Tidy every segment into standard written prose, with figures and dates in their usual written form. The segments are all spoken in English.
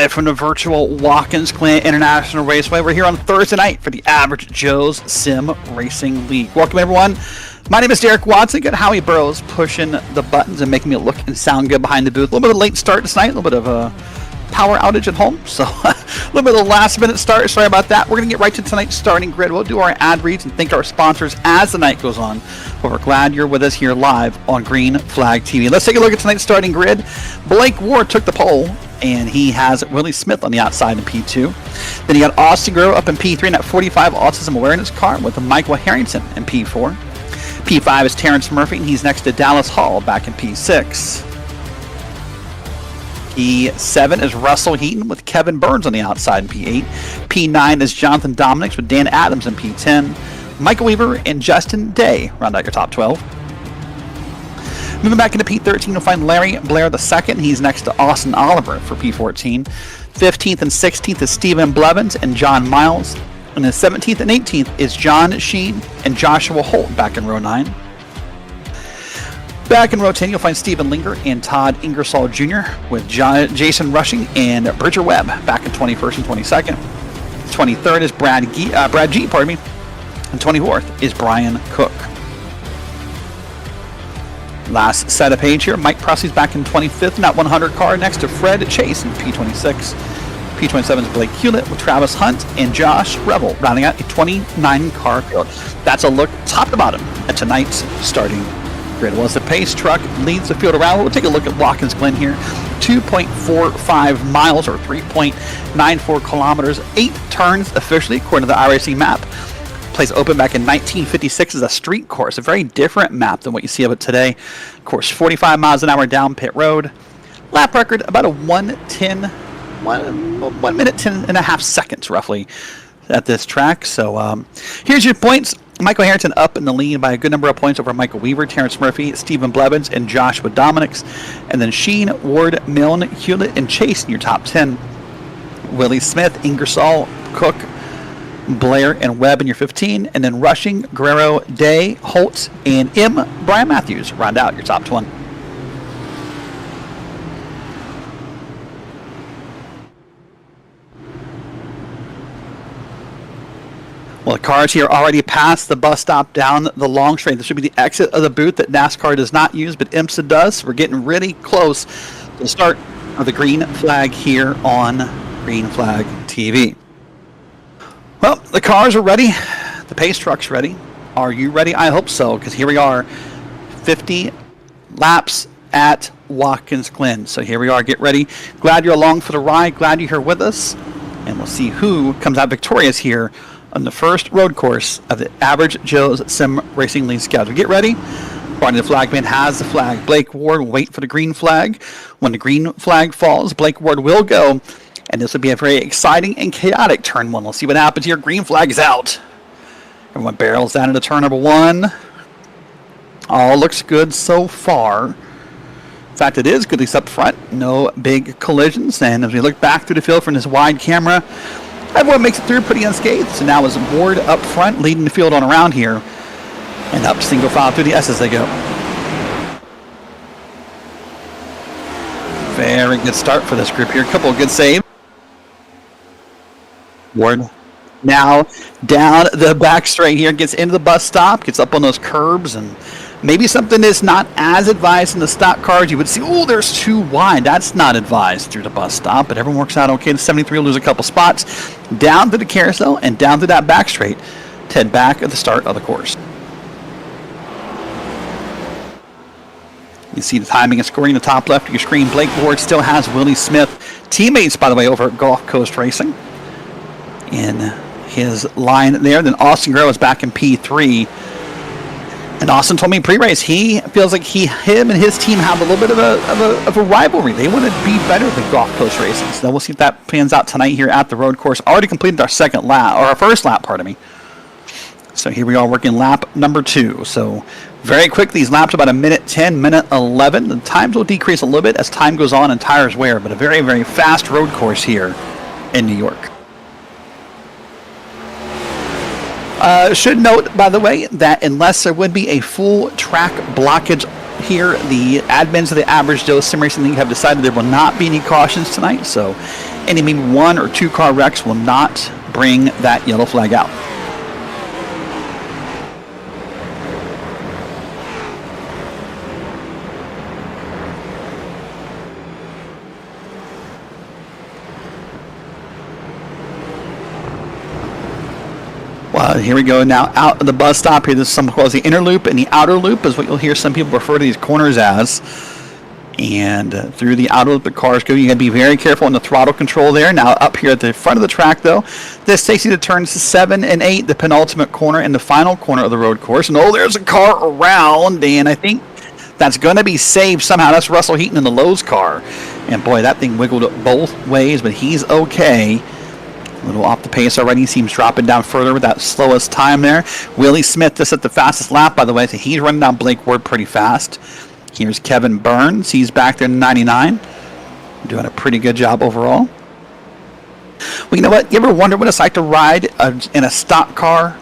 live from the virtual Watkins Glen International Raceway. We're here on Thursday night for the Average Joe's Sim Racing League. Welcome, everyone. My name is Derek Watson. Got Howie Burrows pushing the buttons and making me look and sound good behind the booth. A little bit of a late start tonight, a little bit of a power outage at home, so a little bit of a last-minute start. Sorry about that. We're going to get right to tonight's starting grid. We'll do our ad reads and thank our sponsors as the night goes on. But we're glad you're with us here live on Green Flag TV. Let's take a look at tonight's starting grid. Blake Ward took the pole, and he has Willie Smith on the outside in P2. Then you got Austin Guerrero up in P3 in that 45 Autism Awareness car with Michael Harrington in P4. P5 is Terrence Murphy, and he's next to Dallas Hall back in P6. P7 is Russell Heaton with Kevin Burns on the outside in P8. P9 is Jonathan Dominics with Dan Adams in P10. Michael Weaver and Justin Day round out your top 12. Moving back into P13, you'll find Larry Blair II. He's next to Austin Oliver for P14. 15th and 16th is Stephen Blevins and John Miles. And the 17th and 18th is John Sheen and Joshua Holt back in row 9. Back in row 10, you'll find Stephen Linger and Todd Ingersoll Jr. with Jason Rushing and Bridger Webb back in 21st and 22nd. 23rd is Brad G, and 24th is Brian Cook. Last set of page here, Mike Presley's back in 25th in that 100 car next to Fred Chase in P26. P27 is Blake Hewlett with Travis Hunt and Josh Revel rounding out a 29 car field. That's a look top to bottom at tonight's starting grid. Well, as the pace truck leads the field around, we'll take a look at Watkins Glen here. 2.45 miles or 3.94 kilometers, 8 turns officially according to the iRacing map. Place opened back in 1956 as a street course, a very different map than what you see of it today. Of course, 45 miles an hour down pit road. Lap record about a 1 minute 10 and a half seconds roughly at this track. So here's your points. Michael Harrington up in the lead by a good number of points over Michael Weaver, Terrence Murphy, Stephen Blevins, and Joshua Dominics. And then Sheen, Ward, Milne, Hewlett, and Chase in your top 10. Willie Smith, Ingersoll, Cook, Blair, and Webb in your 15. And then Rushing, Guerrero, Day, Holt, and Brian Matthews round out your top 20. Well, the cars here already passed the bus stop down the long straight. This should be the exit of the booth that NASCAR does not use, but IMSA does. So we're getting really close to the start of the green flag here on Green Flag TV. Well, the cars are ready. The pace truck's ready. Are you ready? I hope so, because here we are, 50 laps at Watkins Glen. So here we are. Get ready. Glad you're along for the ride. Glad you're here with us. And we'll see who comes out victorious here on the first road course of the Average Joe's Sim Racing League schedule. Get ready. Barney the flagman has the flag. Blake Ward will wait for the green flag. When the green flag falls, Blake Ward will go. And this will be a very exciting and chaotic turn one. We'll see what happens here. Green flag is out. Everyone barrels down into turn number 1. All looks good so far. In fact, it is good, at least up front. No big collisions. And as we look back through the field from this wide camera, everyone makes it through pretty unscathed. So now is Ward up front, leading the field on around here. And up single file through the S as they go. Very good start for this group here. A couple of good saves. Ward now down the back straight here, gets into the bus stop, gets up on those curbs, and maybe something that's not as advised in the stock cars. You would see, oh, there's too wide. That's not advised through the bus stop, but everyone works out okay. The 73 will lose a couple spots down to the carousel and down to that back straight to head back at the start of the course. You see the timing and scoring in the top left of your screen. Blake Ward still has Willie Smith. Teammates, by the way, over at Gulf Coast Racing in his line there. Then Austin Guerrero is back in P3. And Austin told me pre-race he feels like him and his team have a little bit of a rivalry. They want to be better than Gulf Coast Racing. So we'll see if that pans out tonight here at the road course. Already completed our second lap, or our first lap, pardon me. So here we are working lap number 2. So very quick, these laps about a minute 10, minute 11. The times will decrease a little bit as time goes on and tires wear, but a very, very fast road course here in New York. Should note, by the way, that unless there would be a full track blockage here, the admins of the Average Joe Sim Racing League have decided there will not be any cautions tonight. So any maybe 1 or 2 car wrecks will not bring that yellow flag out. Well, here we go now out of the bus stop here. This is something called the inner loop, and the outer loop is what you'll hear some people refer to these corners as. And through the outer loop the cars go. You got to be very careful on the throttle control there. Now up here at the front of the track though, this takes you to turns 7 and 8, the penultimate corner and the final corner of the road course. And oh, there's a car around, and I think that's going to be saved somehow. That's Russell Heaton in the Lowe's car. And boy, that thing wiggled both ways, but he's okay. A little off the pace already. Seems dropping down further with that slowest time there. Willie Smith just at the fastest lap, by the way. So he's running down Blake Ward pretty fast. Here's Kevin Burns. He's back there in 99. Doing a pretty good job overall. Well, you know what? You ever wonder what it's like to ride in a stock car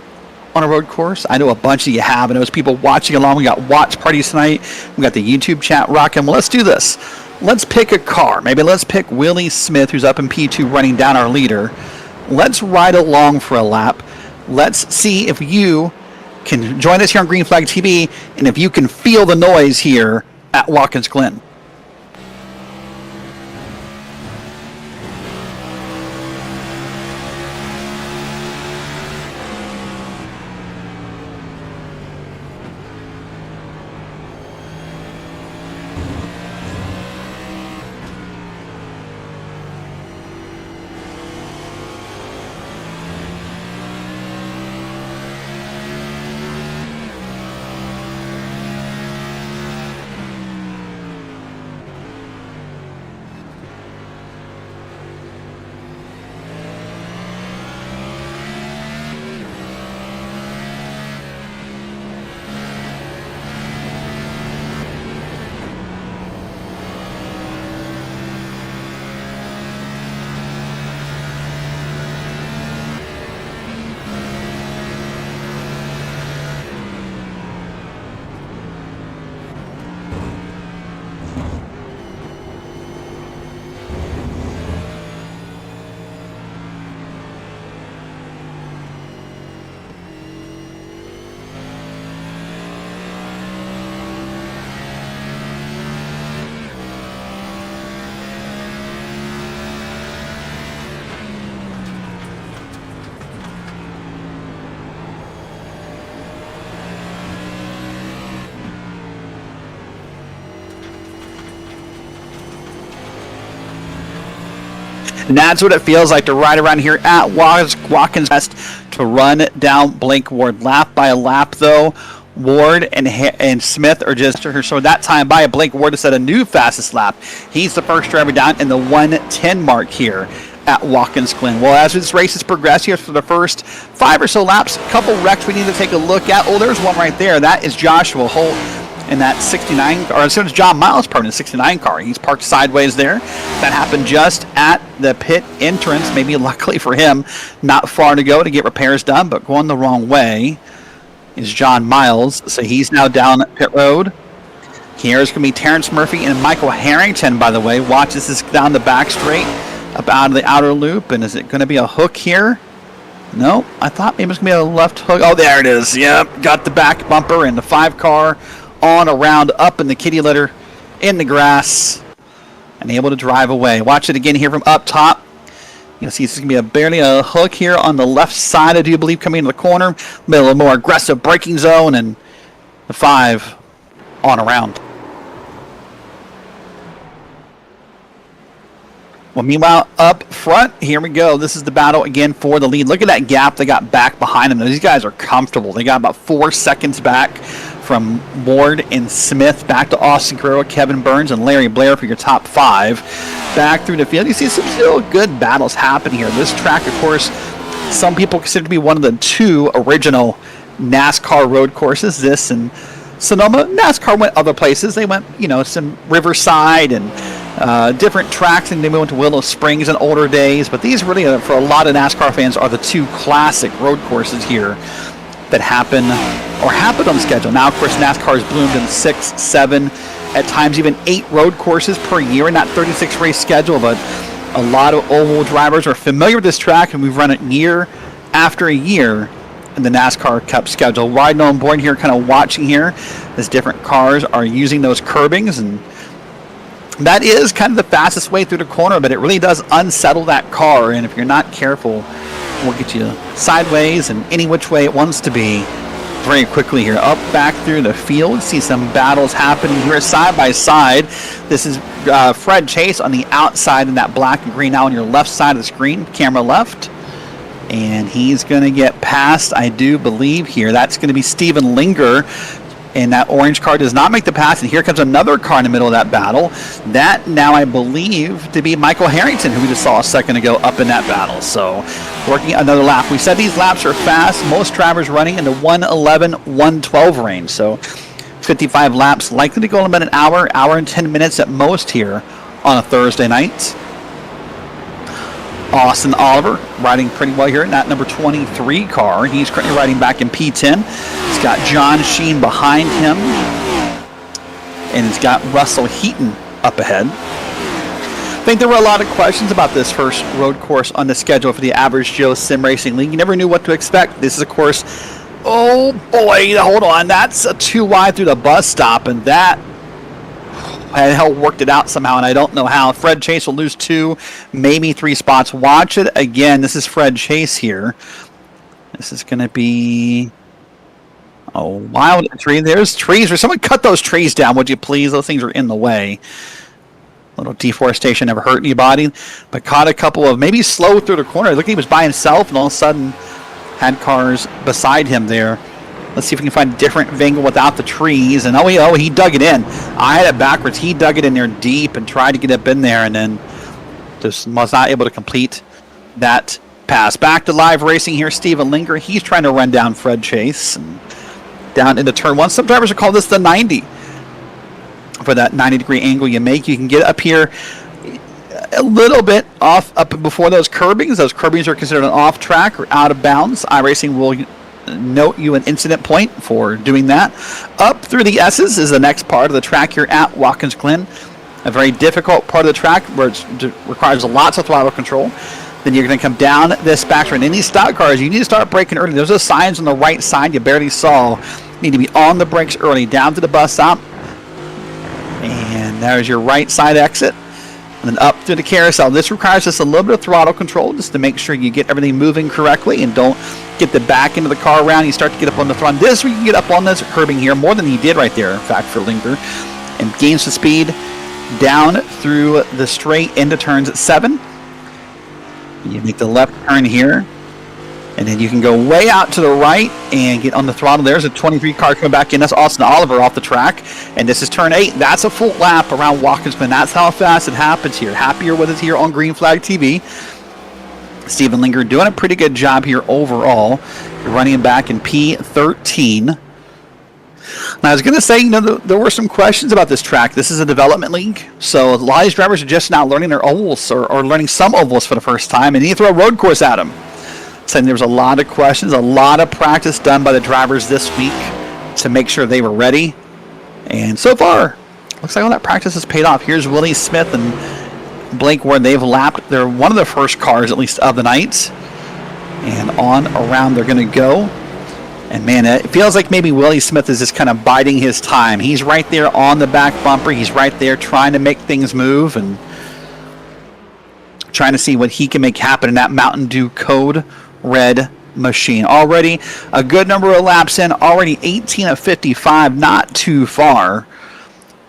on a road course? I know a bunch of you have. I know there's people watching along. We got watch parties tonight. We got the YouTube chat rocking. Well, let's do this. Let's pick a car. Maybe let's pick Willie Smith, who's up in P2 running down our leader. Let's ride along for a lap. Let's see if you can join us here on Green Flag TV and if you can feel the noise here at Watkins Glen. And that's what it feels like to ride around here at Watkins West to run down Blake Ward. Lap by lap, though, Ward and Smith are just so that time by. Blake Ward to set a new fastest lap. He's the first driver down in the 1:10 mark here at Watkins Glen. Well, as this race has progressed here for the first 5 or so laps, a couple wrecks we need to take a look at. Oh, there's one right there. That is Joshua Holt in that 69, or as soon as John Miles parked in the 69 car. He's parked sideways there. That happened just at the pit entrance. Maybe luckily for him, not far to go to get repairs done, but going the wrong way is John Miles. So he's now down pit road. Here's going to be Terrence Murphy and Michael Harrington, by the way. Watch, this is down the back straight, up out of the outer loop. And is it going to be a hook here? No, I thought maybe it's going to be a left hook. Oh, there it is. Yep, got the back bumper and the 5 car on around, up in the kitty litter, in the grass, and able to drive away. Watch it again here from up top. You'll see this is going to be barely a hook here on the left side, I do believe, coming into the corner. A little more aggressive braking zone, and the 5 on around. Well, meanwhile, up front, here we go. This is the battle again for the lead. Look at that gap they got back behind them. These guys are comfortable. They got about 4 seconds back from Ward and Smith, back to Austin Carrera, Kevin Burns, and Larry Blair for your top 5. Back through the field, you see some still good battles happen here. This track, of course, some people consider to be one of the 2 original NASCAR road courses. This and Sonoma. NASCAR went other places. They went, some Riverside and different tracks, and they went to Willow Springs in older days. But these really, for a lot of NASCAR fans, are the 2 classic road courses here that happened on the schedule. Now, of course, NASCAR has bloomed in 6, 7, at times even 8 road courses per year in that 36 race schedule. But A lot of oval drivers are familiar with this track, and we've run it year after year in the NASCAR Cup schedule. Riding on board here, kind of watching here as different cars are using those curbings, and that is kind of the fastest way through the corner, but it really does unsettle that car, and if you're not careful, will get you sideways and any which way it wants to be very quickly here. Up back through the field, see some battles happening here side by side. This is Fred Chase on the outside in that black and green, now on your left side of the screen, camera left. And he's going to get past, I do believe here, that's going to be Steven Linger. And that orange car does not make the pass. And here comes another car in the middle of that battle. That now I believe to be Michael Harrington, who we just saw a second ago up in that battle. So working another lap. We said these laps are fast. Most drivers running in the 1:11, 1:12 range. So 55 laps, likely to go in about an hour and 10 minutes at most here on a Thursday night. Austin Oliver riding pretty well here in that number 23 car. He's currently riding back in P10. He's got John Sheen behind him. And he's got Russell Heaton up ahead. I think there were a lot of questions about this first road course on the schedule for the Average Joe Sim Racing League. You never knew what to expect. This is a course, oh boy, hold on. That's a too wide through the bus stop, and that hell worked it out somehow, and I don't know how. Fred Chase will lose 2, maybe 3 spots. Watch it again. This is Fred Chase here. This is going to be a wild tree. There's trees. Someone cut those trees down, would you please? Those things are in the way. A little deforestation never hurt anybody, but caught a couple of maybe slow through the corner. Look, he was by himself, and all of a sudden had cars beside him there. Let's see if we can find a different angle without the trees. And oh, he dug it in. I had it backwards. He dug it in there deep and tried to get up in there, and then just was not able to complete that pass. Back to live racing here. Steven Linger. He's trying to run down Fred Chase and down into turn 1. Some drivers will call this the 90. For that 90-degree angle you make, you can get up here a little bit off up before those curbings. Those curbings are considered an off track or out of bounds. iRacing will note you an incident point for doing that. Up through the S's is the next part of the track here at Watkins Glen. A very difficult part of the track where it requires lots of throttle control. Then you're going to come down this back straight. In these stock cars, you need to start braking early. There's those signs on the right side you barely saw. You need to be on the brakes early. Down to the bus stop. And there's your right side exit. And then up through the carousel. This requires just a little bit of throttle control just to make sure you get everything moving correctly and don't get the back end of the car around. You start to get up on the front. This we can get up on this curbing here more than he did right there, in fact, for Linger. And gains the speed down through the straight into turns at 7. You make the left turn here. And then you can go way out to the right and get on the throttle. There's a 23 car coming back in. That's Austin Oliver off the track. And this is turn 8. That's a full lap around Watkins Glen. That's how fast it happens here. Happier with it here on Green Flag TV. Steven Linger doing a pretty good job here overall. You're running him back in P13. Now, I was going to say, there were some questions about this track. This is a development league, so a lot of these drivers are just now learning their ovals or learning some ovals for the first time, and you throw a road course at them. Saying there was a lot of questions, a lot of practice done by the drivers this week to make sure they were ready. And so far, looks like all that practice has paid off. Here's Willie Smith and Blake Ward. They've lapped. They're one of the first cars, at least, of the night. And on around they're going to go. And, man, it feels like maybe Willie Smith is just kind of biding his time. He's right there on the back bumper. He's right there trying to make things move and trying to see what he can make happen in that Mountain Dew Code Red machine. Already a good number of laps in, already 18 of 55, not too far.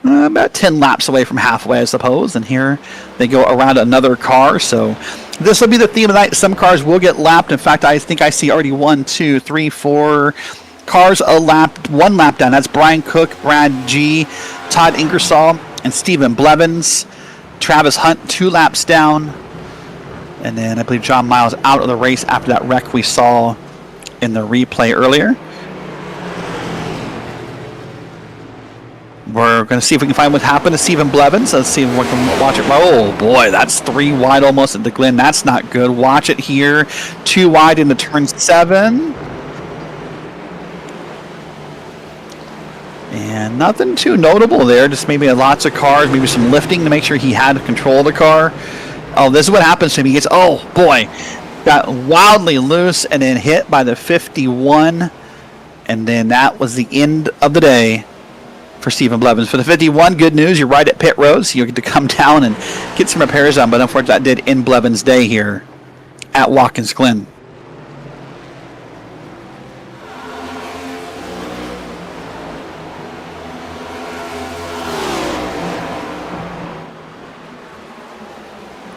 About 10 laps away from halfway, I suppose. And here they go around another car. So this will be the theme of the night. Some cars will get lapped. In fact, I think I see already 1, 2, 3, 4 cars one lap down. That's Brian Cook, Brad G, Todd Ingersoll, and Stephen Blevins. Travis Hunt 2 laps down. And then I believe John Miles out of the race after that wreck we saw in the replay earlier. We're going to see if we can find what happened to Stephen Blevins. Let's see if we can watch it. Oh, boy, that's 3 wide almost at the Glen. That's not good. Watch it here. 2 wide into turn 7. And nothing too notable there. Just maybe lots of cars, maybe some lifting to make sure he had control of the car. Oh, this is what happens to him. He gets, oh boy, got wildly loose and then hit by the 51. And then that was the end of the day for Stephen Blevins. For the 51, good news, you're right at pit road, so you'll get to come down and get some repairs done. But unfortunately, that did end Blevins' day here at Watkins Glen.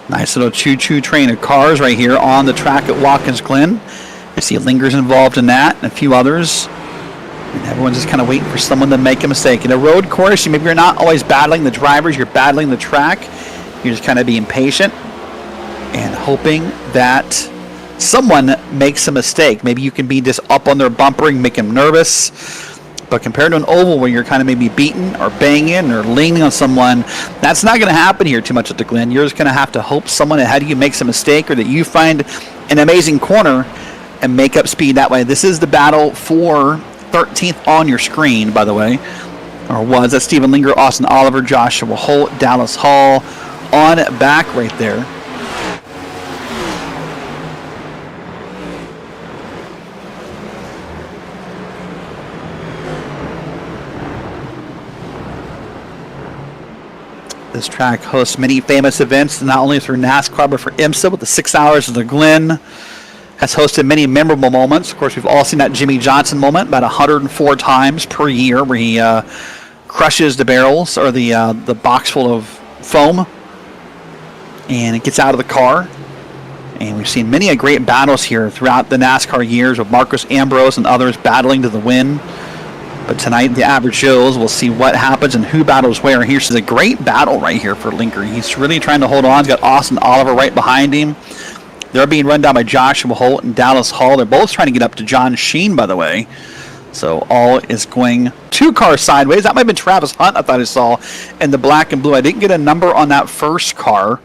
Nice little choo-choo train of cars right here on the track at Watkins Glen. I see Lingers involved in that and a few others. And everyone's just kind of waiting for someone to make a mistake. In a road course, maybe you're not always battling the drivers, you're battling the track. You're just kind of being patient and hoping that someone makes a mistake. Maybe you can be just up on their bumper and make them nervous. But compared to an oval where you're kind of maybe beating or banging or leaning on someone, that's not going to happen here too much at the Glen. You're just going to have to hope someone ahead of you makes a mistake or that you find an amazing corner and make up speed that way. This is the battle for 13th on your screen, by the way. Or was. That's Stephen Linger, Austin Oliver, Joshua Holt, Dallas Hall on back right there. This track hosts many famous events, not only through NASCAR, but for IMSA with the 6 hours of the Glen. Has hosted many memorable moments. Of course, we've all seen that Jimmy Johnson moment about 104 times per year where he crushes the barrels or the box full of foam and it gets out of the car. And we've seen many great battles here throughout the NASCAR years with Marcos Ambrose and others battling to the win. But tonight, the average Joes will see what happens and who battles where. Here's a great battle right here for Linker. He's really trying to hold on. He's got Austin Oliver right behind him. They're being run down by Joshua Holt and Dallas Hall. They're both trying to get up to John Sheen, by the way. So all is going 2 cars sideways. That might have been Travis Hunt, I thought I saw, in the black and blue. I didn't get a number on that first car.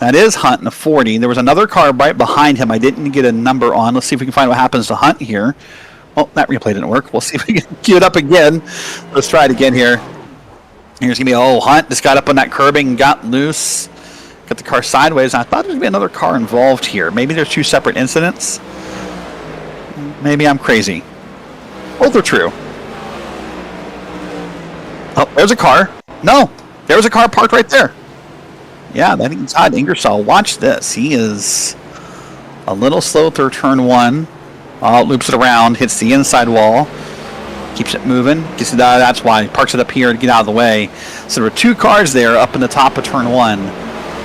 That is Hunt in the 40. There was another car right behind him I didn't get a number on. Let's see if we can find what happens to Hunt here. Oh, that replay didn't work. We'll see if we can cue it up again. Let's try it again here. Here's going to be, Hunt just got up on that curbing and got loose. Got the car sideways. I thought there would be another car involved here. Maybe there's 2 separate incidents. Maybe I'm crazy. Both are true. Oh, there's a car. No, there was a car parked right there. Yeah, that inside Ingersoll. Watch this. He is a little slow through turn 1. Loops it around, hits the inside wall, keeps it moving. Gets it that's why he parks it up here to get out of the way. So there were 2 cars there up in the top of turn 1.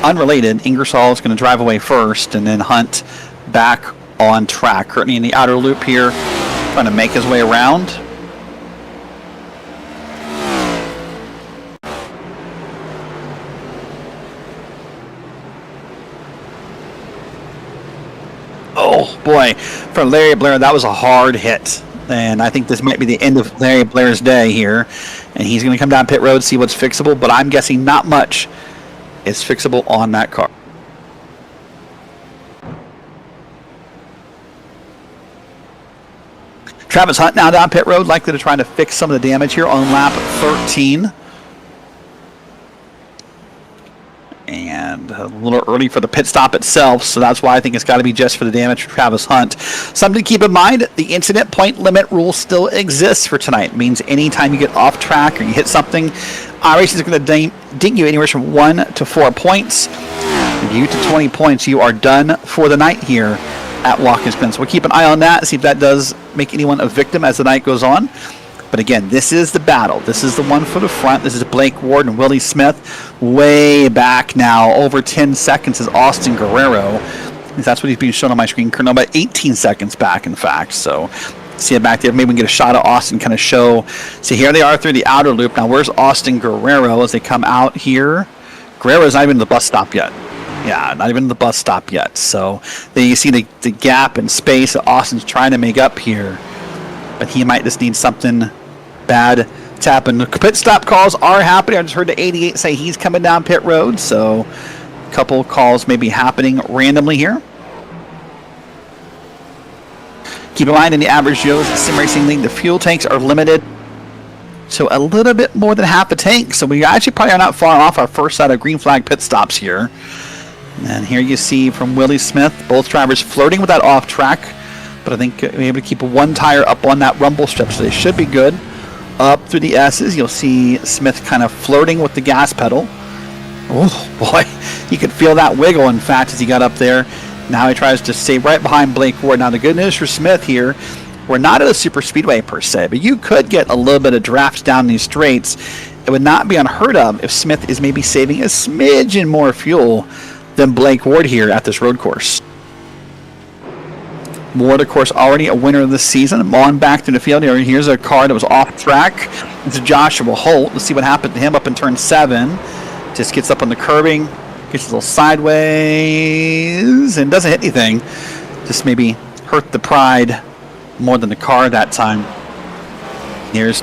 Unrelated, Ingersoll is going to drive away first, and then Hunt back on track. Currently in the outer loop here, trying to make his way around. Oh boy, for Larry Blair, that was a hard hit. And I think this might be the end of Larry Blair's day here. And he's going to come down pit road, see what's fixable, but I'm guessing not much is fixable on that car. Travis Hunt now down pit road, likely to try to fix some of the damage here on lap 13. And a little early for the pit stop itself, so that's why I think it's got to be just for the damage for Travis Hunt. Something to keep in mind, the incident point limit rule still exists for tonight. It means anytime you get off track or you hit something, iRacing is going to ding you anywhere from 1 to 4 points. If you to 20 points, you are done for the night here at Watkins Glen. So we'll keep an eye on that, see if that does make anyone a victim as the night goes on. But again, this is the battle. This is the one for the front. This is Blake Ward and Willie Smith. Way back now, over 10 seconds is Austin Guerrero. That's what he's being shown on my screen. Currently about 18 seconds back, in fact. So see it back there. Maybe we can get a shot of Austin, kind of show. See, here they are through the outer loop. Now, where's Austin Guerrero as they come out here? Guerrero's not even at the bus stop yet. Yeah, not even at the bus stop yet. So then you see the gap and space that Austin's trying to make up here. But he might just need something bad to happen. The pit stop calls are happening. I just heard the 88 say he's coming down pit road, so a couple calls may be happening randomly here. Keep in mind, in the average Joe's Sim Racing League, the fuel tanks are limited to a little bit more than half a tank, so we actually probably are not far off our first set of green flag pit stops here. And here you see from Willie Smith, both drivers flirting with that off track, but I think they're able to keep one tire up on that rumble strip, so they should be good. Up through the S's, you'll see Smith kind of flirting with the gas pedal. Oh boy, you could feel that wiggle, in fact, as he got up there. Now he tries to stay right behind Blake Ward. Now the good news for Smith here, we're not at a super speedway per se, but you could get a little bit of draft down these straights. It would not be unheard of if Smith is maybe saving a smidgen more fuel than Blake Ward here at this road course. Ward, of course, already a winner of this season. On back to the field here. Here's a car that was off track. It's Joshua Holt. Let's see what happened to him up in turn 7. Just gets up on the curbing, gets a little sideways, and doesn't hit anything. Just maybe hurt the pride more than the car that time. Here's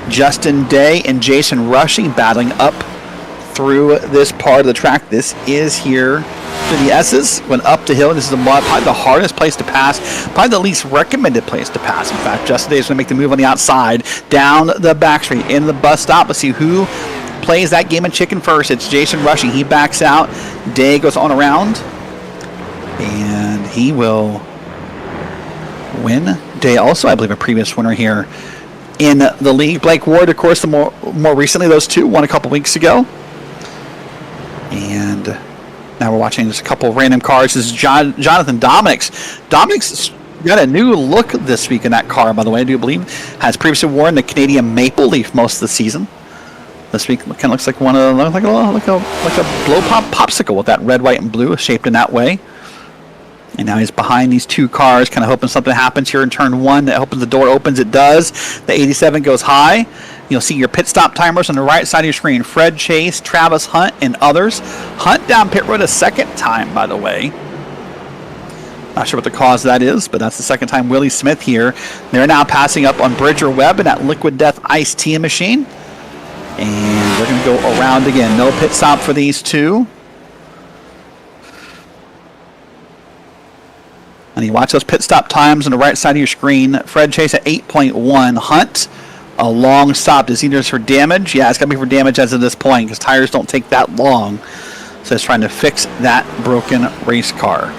Justin Day and Jason Rushing battling up through this part of the track. This is here to the S's. Went up the hill. This is probably the hardest place to pass, probably the least recommended place to pass. In fact, Justin Day is going to make the move on the outside, down the back street, in the bus stop. Let's see who plays that game of chicken first. It's Jason Rushing. He backs out. Day goes on around, and he will win. Day also, I believe, a previous winner here in the league. Blake Ward, of course, the more recently, those two won a couple weeks ago. And now we're watching just a couple of random cars. This is Jonathan Dominics. Dominics got a new look this week in that car, by the way, I do believe. Has previously worn the Canadian Maple Leaf most of the season. This week kind of looks like like a blow pop popsicle with that red, white, and blue shaped in that way. And now he's behind these two cars, kind of hoping something happens here in turn 1. That opens the door, opens, it does. The 87 goes high. You'll see your pit stop timers on the right side of your screen. Fred Chase, Travis Hunt, and others. Hunt down pit road a second time, by the way. Not sure what the cause of that is, but that's the second time. Willie Smith here. They're now passing up on Bridger Webb in that Liquid Death Iced Tea machine. And they're going to go around again. No pit stop for these two. And you watch those pit stop times on the right side of your screen. Fred Chase at 8.1. Hunt, a long stop. Is either for damage? Yeah, it's got to be for damage as of this point because tires don't take that long. So it's trying to fix that broken race car.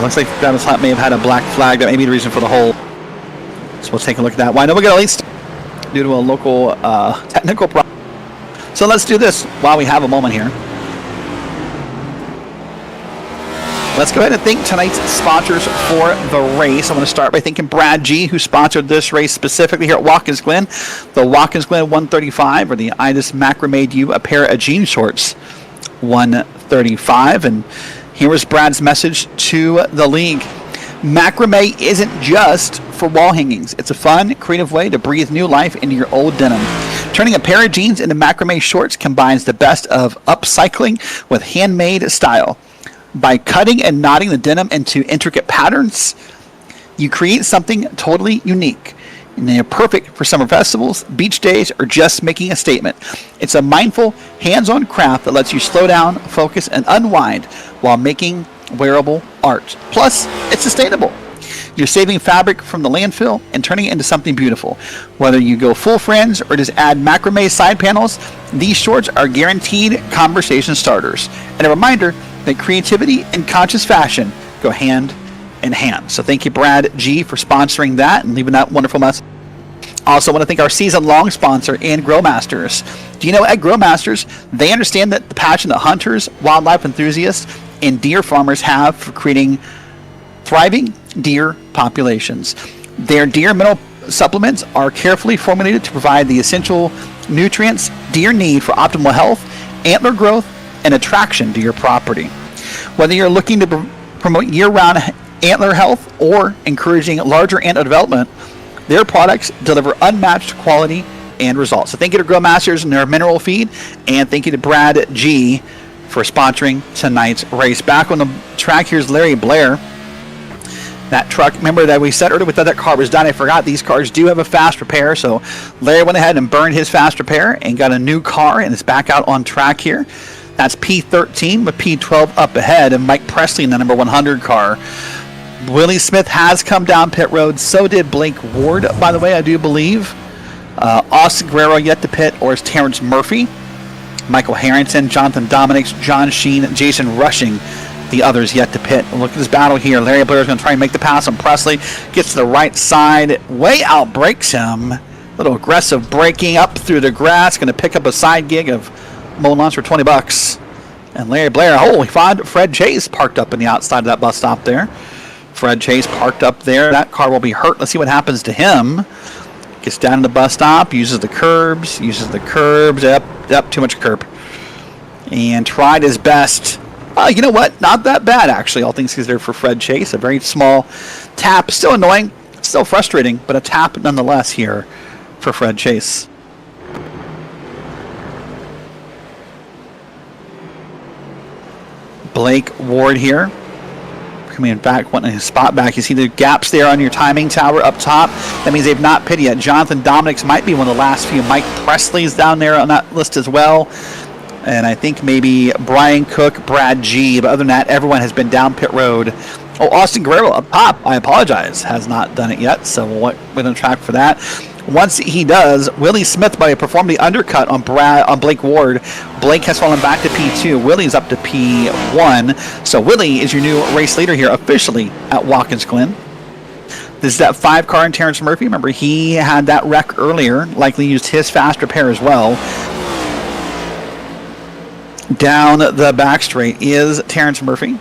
Looks like Travis Hunt may have had a black flag. That may be the reason for the hole. So we'll take a look at that. Why don't we get at least due to a local technical problem. So let's do this while we have a moment here. Let's go ahead and thank tonight's sponsors for the race. I'm going to start by thanking Brad G, who sponsored this race specifically here at Watkins Glen. The Watkins Glen 135, or the Idis Macro made you a pair of jean shorts 135. And here was Brad's message to the league. Macrame isn't just for wall hangings. It's a fun, creative way to breathe new life into your old denim. Turning a pair of jeans into macrame shorts combines the best of upcycling with handmade style. By cutting and knotting the denim into intricate patterns, you create something totally unique. And they're perfect for summer festivals, beach days, or just making a statement. It's a mindful, hands-on craft that lets you slow down, focus, and unwind while making wearable art. Plus, it's sustainable. You're saving fabric from the landfill and turning it into something beautiful. Whether you go full friends or just add macrame side panels, these shorts are guaranteed conversation starters. And a reminder that creativity and conscious fashion go hand in hand. So thank you, Brad G, for sponsoring that and leaving that wonderful message. Also want to thank our season-long sponsor, and Grow Masters. Do you know at Grow Masters, they understand that the passion that hunters, wildlife enthusiasts, and deer farmers have for creating thriving deer populations. Their deer mineral supplements are carefully formulated to provide the essential nutrients deer need for optimal health, antler growth, and attraction to your property. Whether you're looking to promote year-round antler health or encouraging larger antler development, their products deliver unmatched quality and results. So thank you to Grow Masters and their mineral feed, and thank you to Brad G for sponsoring tonight's race. Back on the track, here's Larry Blair. That truck, remember that we said earlier we thought that car was done. I forgot these cars do have a fast repair, so Larry went ahead and burned his fast repair and got a new car, and it's back out on track here. That's P13 with P12 up ahead, and Mike Presley in the number 100 car. Willie Smith has come down pit road. So did Blake Ward, by the way, I do believe. Austin Guerrero yet to pit, or is Terrence Murphy. Michael Harrington, Jonathan Dominics, John Sheen, Jason Rushing. The others yet to pit. Look at this battle here. Larry Blair's going to try and make the pass on Presley. Gets to the right side. Way out breaks him. Little aggressive braking up through the grass. Going to pick up a side gig of Moen Launch for $20. And Larry Blair, he found Fred Chase parked up in the outside of that bus stop there. Fred Chase parked up there. That car will be hurt. Let's see what happens to him. Gets down to the bus stop, uses the curbs, Yep, too much curb. And tried his best. You know what? Not that bad, actually, all things considered, for Fred Chase. A very small tap. Still annoying, still frustrating, but a tap nonetheless here for Fred Chase. Blake Ward here. Coming back, wanting his spot back. You see the gaps there on your timing tower up top. That means they've not pitted yet. Jonathan Dominics might be one of the last few. Mike Presley's down there on that list as well. And I think maybe Brian Cook, Brad G. But other than that, everyone has been down pit road. Austin Guerrero up top, I apologize, has not done it yet. So we're going to track for that. Once he does, Willie Smith might perform the undercut on Blake Ward. Blake has fallen back to P2. Willie's up to P1. So Willie is your new race leader here officially at Watkins Glen. This is that 5 car in Terrence Murphy. Remember, he had that wreck earlier. Likely used his fast repair as well. Down the back straight is Terrence Murphy.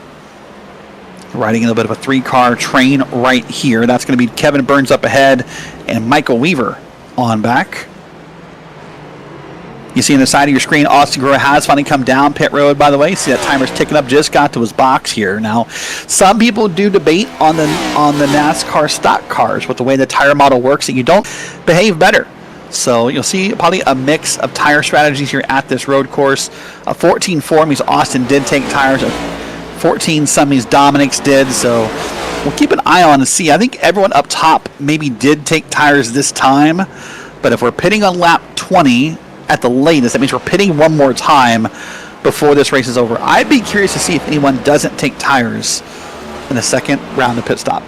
Riding in a bit of a 3-car train right here. That's going to be Kevin Burns up ahead and Michael Weaver on back. You see on the side of your screen, Austin Guerrero has finally come down pit road, by the way. See that timer's ticking up, just got to his box here. Now, some people do debate on the NASCAR stock cars with the way the tire model works that you don't behave better. So you'll see probably a mix of tire strategies here at this road course. 14.4 means Austin did take tires. 14 some means Dominics did. So we'll keep an eye on and see. I think everyone up top maybe did take tires this time. But if we're pitting on lap 20 at the latest, that means we're pitting one more time before this race is over. I'd be curious to see if anyone doesn't take tires in the second round of pit stop.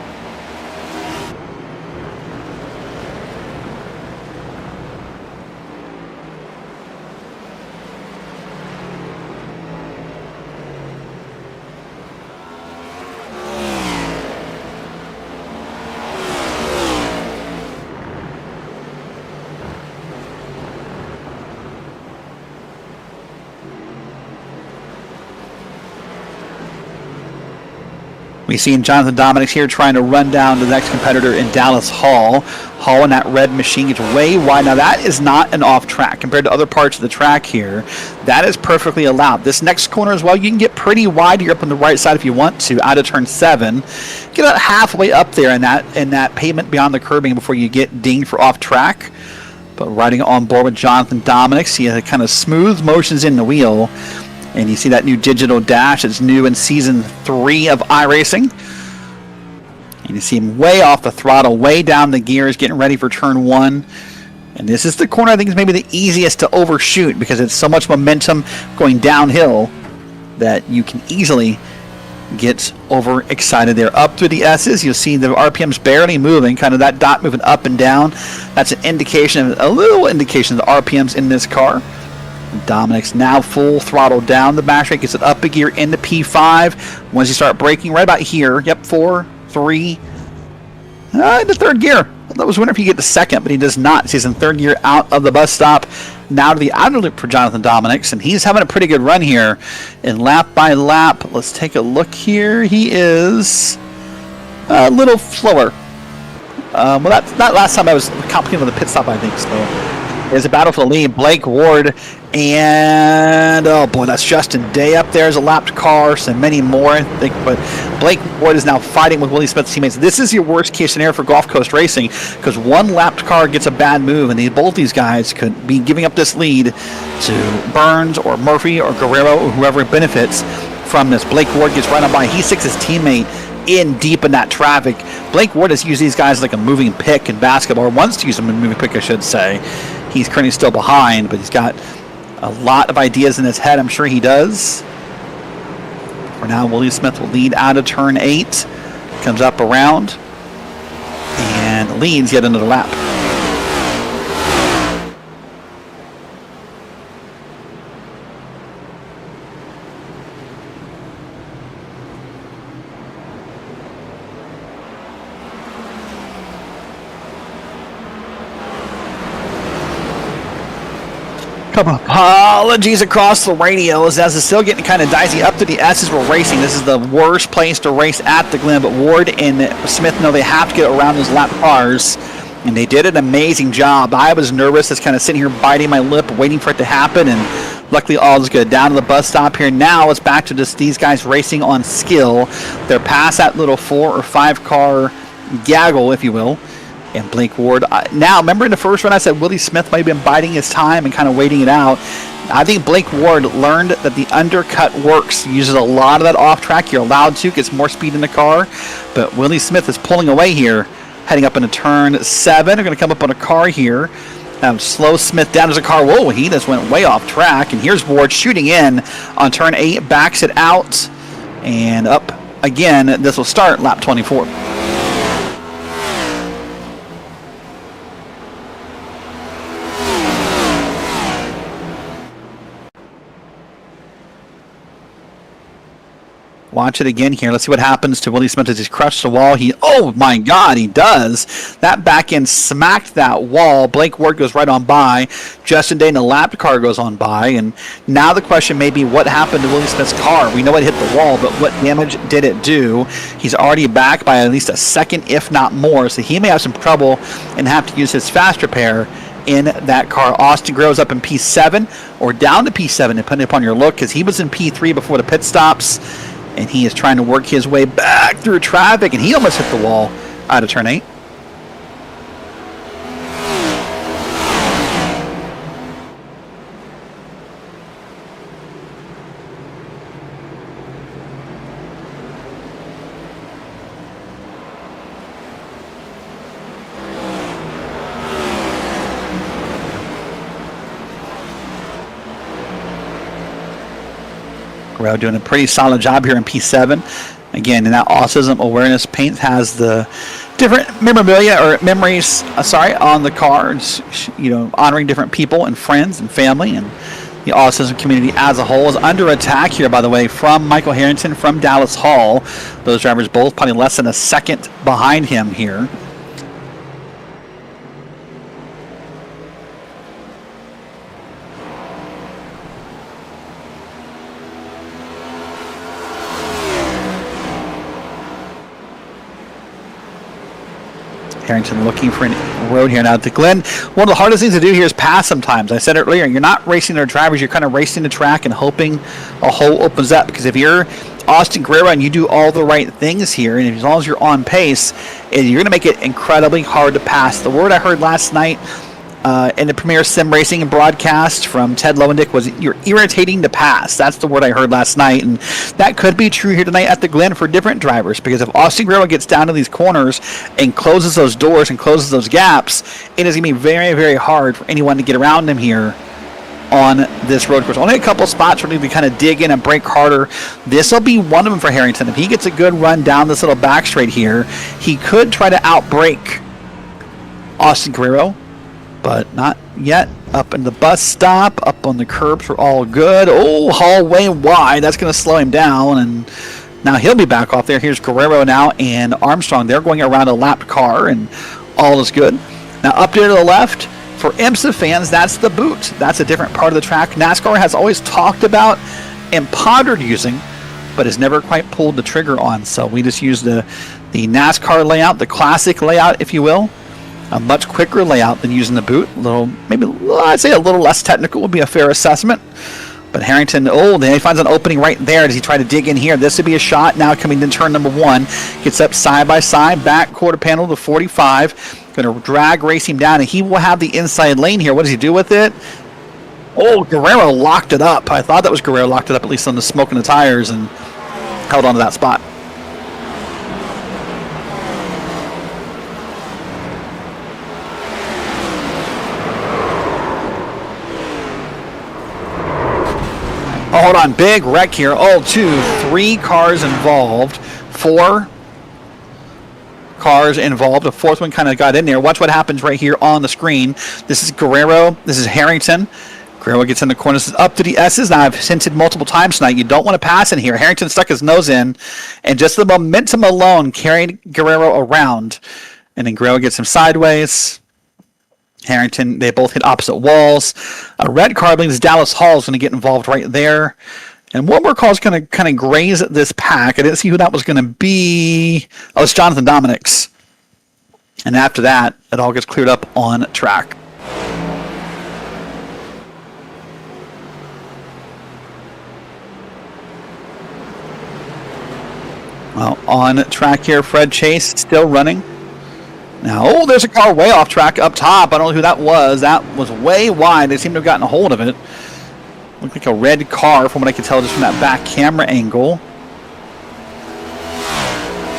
We see Jonathan Dominics here trying to run down the next competitor in Dallas Hall. Hall in that red machine gets way wide. Now that is not an off track compared to other parts of the track here. That is perfectly allowed. This next corner as well, you can get pretty wide here up on the right side if you want to, out of turn 7. Get about halfway up there in that pavement beyond the curbing before you get dinged for off track. But riding on board with Jonathan Dominics, he has kind of smooth motions in the wheel. And you see that new digital dash. It's new in Season 3 of iRacing. And you see him way off the throttle, way down the gears, getting ready for turn 1. And this is the corner I think is maybe the easiest to overshoot because it's so much momentum going downhill that you can easily get overexcited there. Up through the S's, you'll see the RPMs barely moving, kind of that dot moving up and down. That's an indication, a little indication of the RPMs in this car. Dominic's now full throttle down the back straight, gets it up a gear into P5. Once you start braking right about here, 4, 3, the third gear. I was wondering if he get the second, but he does not. He's in third gear out of the bus stop. Now to the outer loop for Jonathan Dominics, and he's having a pretty good run here. And lap by lap, let's take a look here. He is a little slower. Well, that last time I was competing with a pit stop, I think. So there's a battle for the lead. Blake Ward and, oh boy, that's Justin Day up there as a lapped car, so many more, I think. But Blake Ward is now fighting with Willie Smith's teammates. This is your worst case scenario for Gulf Coast Racing because one lapped car gets a bad move, and both these guys could be giving up this lead to Burns or Murphy or Guerrero or whoever benefits from this. Blake Ward gets run up by. He sticks his teammate in deep in that traffic. Blake Ward has used these guys like a moving pick in basketball, or wants to use them in a moving pick, I should say. He's currently still behind, but he's got A lot of ideas in his head, I'm sure he does. For now, Willie Smith will lead out of turn 8. Comes up around and leads yet another lap. Couple of apologies across the radios as it's still getting kind of dicey. Up to the S's we're racing. This is the worst place to race at the Glen, but Ward and Smith know they have to get around those lap cars, and they did an amazing job. I was nervous, just kind of sitting here biting my lip, waiting for it to happen, and luckily all is good. Down to the bus stop here. Now it's back to just these guys racing on skill. They're past that little 4 or 5 car gaggle, if you will. And Blake Ward. Now, remember in the first run I said Willie Smith might have been biding his time and kind of waiting it out. I think Blake Ward learned that the undercut works. Uses a lot of that off track. You're allowed to. Gets more speed in the car. But Willie Smith is pulling away here. Heading up into turn 7. They're going to come up on a car here. Slow Smith down. There's a car. Whoa, he just went way off track. And here's Ward shooting in on turn 8. Backs it out. And up again. This will start lap 24. Watch it again here. Let's see what happens to Willie Smith as he's crushed the wall. Oh my God, he does. That back end smacked that wall. Blake Ward goes right on by. Justin Day in the lap car goes on by. And now the question may be what happened to Willie Smith's car. We know it hit the wall, but what damage did it do? He's already back by at least a second, if not more. So he may have some trouble and have to use his fast repair in that car. Austin Guerrero's up in P7 or down to P7, depending upon your look, because he was in P3 before the pit stops. And he is trying to work his way back through traffic, and he almost hit the wall out of turn 8. Guerrero doing a pretty solid job here in P7. Again, in that autism awareness paint has the different memorabilia or memories, on the cards, honoring different people and friends and family, and the autism community as a whole is under attack here, by the way, from Michael Harrington, from Dallas Hall. Those drivers both probably less than a second behind him here. Harrington looking for a road here now at the Glen. One of the hardest things to do here is pass sometimes. I said it earlier, you're not racing their drivers, you're kind of racing the track and hoping a hole opens up. Because if you're Austin Guerrero and you do all the right things here, and as long as you're on pace, you're going to make it incredibly hard to pass. The word I heard last night in the Premier Sim Racing and broadcast from Ted Lowendick was you're irritating to pass. That's the word I heard last night, and that could be true here tonight at the Glen for different drivers, because if Austin Guerrero gets down to these corners and closes those doors and closes those gaps, it is going to be very, very hard for anyone to get around him here on this road course. Only a couple spots where we kind of dig in and break harder. This will be one of them for Harrington. If he gets a good run down this little back straight here, he could try to outbrake Austin Guerrero, but not yet. Up in the bus stop, up on the curbs, we're all good. Oh, hallway wide. That's going to slow him down, and now he'll be back off there. Here's Guerrero now and Armstrong. They're going around a lapped car, and all is good. Now up there to the left, for IMSA fans, that's the boot. That's a different part of the track NASCAR has always talked about and pondered using, but has never quite pulled the trigger on. So we just use the NASCAR layout, the classic layout, if you will. A much quicker layout than using the boot. I'd say a little less technical would be a fair assessment. But Harrington, then he finds an opening right there. Does he try to dig in here? This would be a shot now coming in turn number 1. Gets up side by side, back quarter panel to 45. Going to drag race him down, and he will have the inside lane here. What does he do with it? Oh, Guerrero locked it up. I thought that was Guerrero locked it up, at least on the smoke and the tires, and held on to that spot. hold on. Big wreck here. Oh, 2, 3 cars involved. 4 cars involved. The fourth one kind of got in there. Watch what happens right here on the screen. This is Guerrero. This is Harrington. Guerrero gets in the corner. This is up to the S's. Now, I've hinted multiple times tonight, you don't want to pass in here. Harrington stuck his nose in, and just the momentum alone carried Guerrero around. And then Guerrero gets him sideways. Harrington, they both hit opposite walls. A red car, I believe, is Dallas Hall, is going to get involved right there. And one more car is going to kind of graze this pack. I didn't see who that was going to be. Oh, it's Jonathan Dominic's. And after that, it all gets cleared up on track. Well, on track here, Fred Chase still running. Now, oh, there's a car way off track up top. I don't know who that was. That was way wide. They seem to have gotten a hold of it. Looked like a red car from what I could tell just from that back camera angle.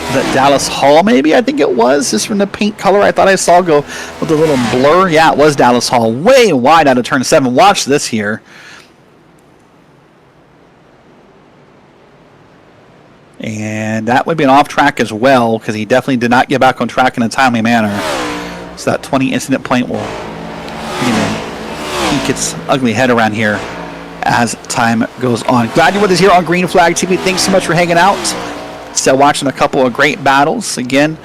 Is that Dallas Hall, maybe? I think it was. Just from the paint color I thought I saw go with a little blur. Yeah, it was Dallas Hall. Way wide out of turn 7. Watch this here. And that would be an off track as well, because he definitely did not get back on track in a timely manner. So that 20 incident point will peek its ugly head around here as time goes on. Glad you're with us here on Green Flag TV. Thanks so much for hanging out. Still watching a couple of great battles. Again,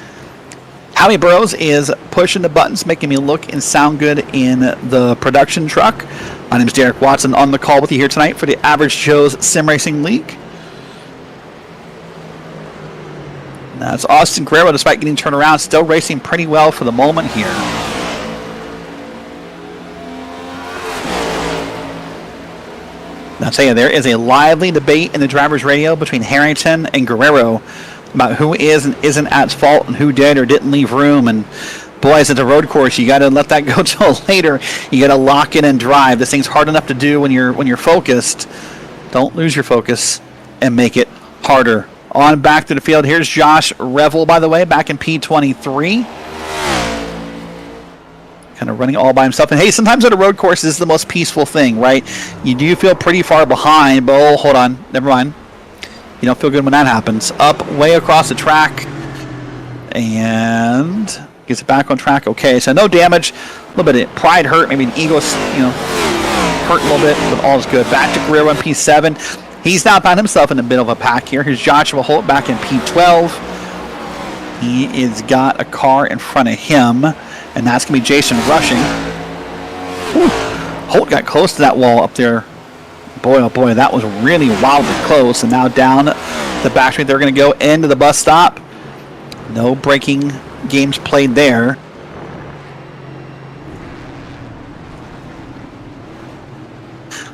Howie Burrows is pushing the buttons, making me look and sound good in the production truck. My name is Derek Watson, on the call with you here tonight for the Average Joe's Sim Racing League. That's Austin Guerrero, despite getting turned around, still racing pretty well for the moment here. I'll tell you, there is a lively debate in the driver's radio between Harrington and Guerrero about who is and isn't at fault and who did or didn't leave room. And boys, at the road course, you got to let that go till later. You got to lock in and drive. This thing's hard enough to do when you're focused. Don't lose your focus and make it harder. On back to the field, here's Josh Revel, by the way, back in P23. Kind of running all by himself. And hey, sometimes at a road course, this is the most peaceful thing, right? You do feel pretty far behind, but oh, hold on, never mind. You don't feel good when that happens. Up way across the track. And gets it back on track. Okay, so no damage. A little bit of pride hurt, maybe an ego, hurt a little bit, but all is good. Back to Guerrero in P7. He's now found himself in a bit of a pack here. Here's Joshua Holt back in P12. He has got a car in front of him, and that's going to be Jason rushing. Whew. Holt got close to that wall up there. Boy, oh boy, that was really wildly close. And now down the back street, they're going to go into the bus stop. No braking games played there.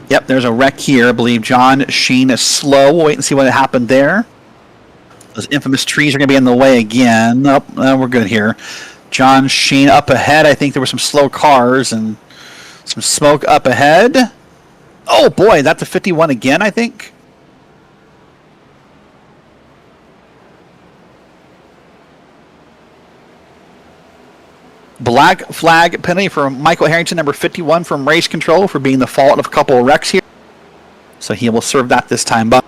Yep, there's a wreck here. I believe John Sheen is slow. We'll wait and see what happened there. Those infamous trees are going to be in the way again. Oh, we're good here. John Sheen up ahead. I think there were some slow cars and some smoke up ahead. Oh, boy, that's a 51 again, I think. Black flag penalty for Michael Harrington, number 51 from Race Control, for being the fault of a couple of wrecks here. So he will serve that this time. But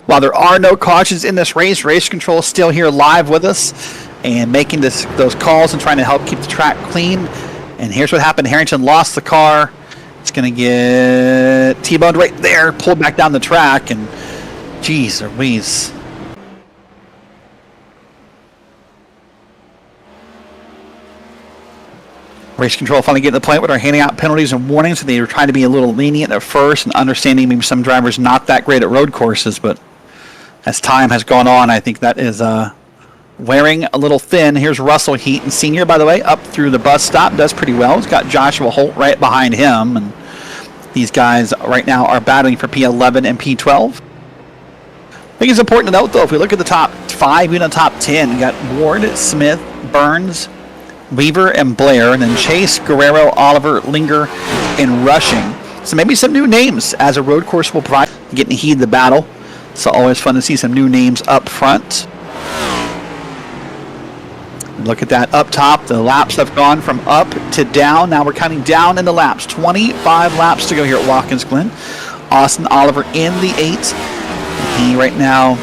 while there are no cautions in this race, Race Control is still here live with us and making those calls and trying to help keep the track clean. And here's what happened. Harrington lost the car. It's going to get T-boned right there, pulled back down the track, and geez Louise. Race Control finally getting to the point where they're handing out penalties and warnings. And they were trying to be a little lenient at first and understanding maybe some drivers not that great at road courses. But as time has gone on, I think that is wearing a little thin. Here's Russell Heaton Sr., by the way, up through the bus stop. Does pretty well. He's got Joshua Holt right behind him. And these guys right now are battling for P11 and P12. I think it's important to note, though, if we look at the top 5, even the top 10, we got Ward, Smith, Burns, Weaver, and Blair, and then Chase, Guerrero, Oliver, Linger, and Rushing. So maybe some new names as a road course will provide, getting to heed the battle. So always fun to see some new names up front. Look at that up top. The laps have gone from up to down. Now we're counting down in the laps. 25 laps to go here at Watkins Glen. Austin Oliver in the 8. He right now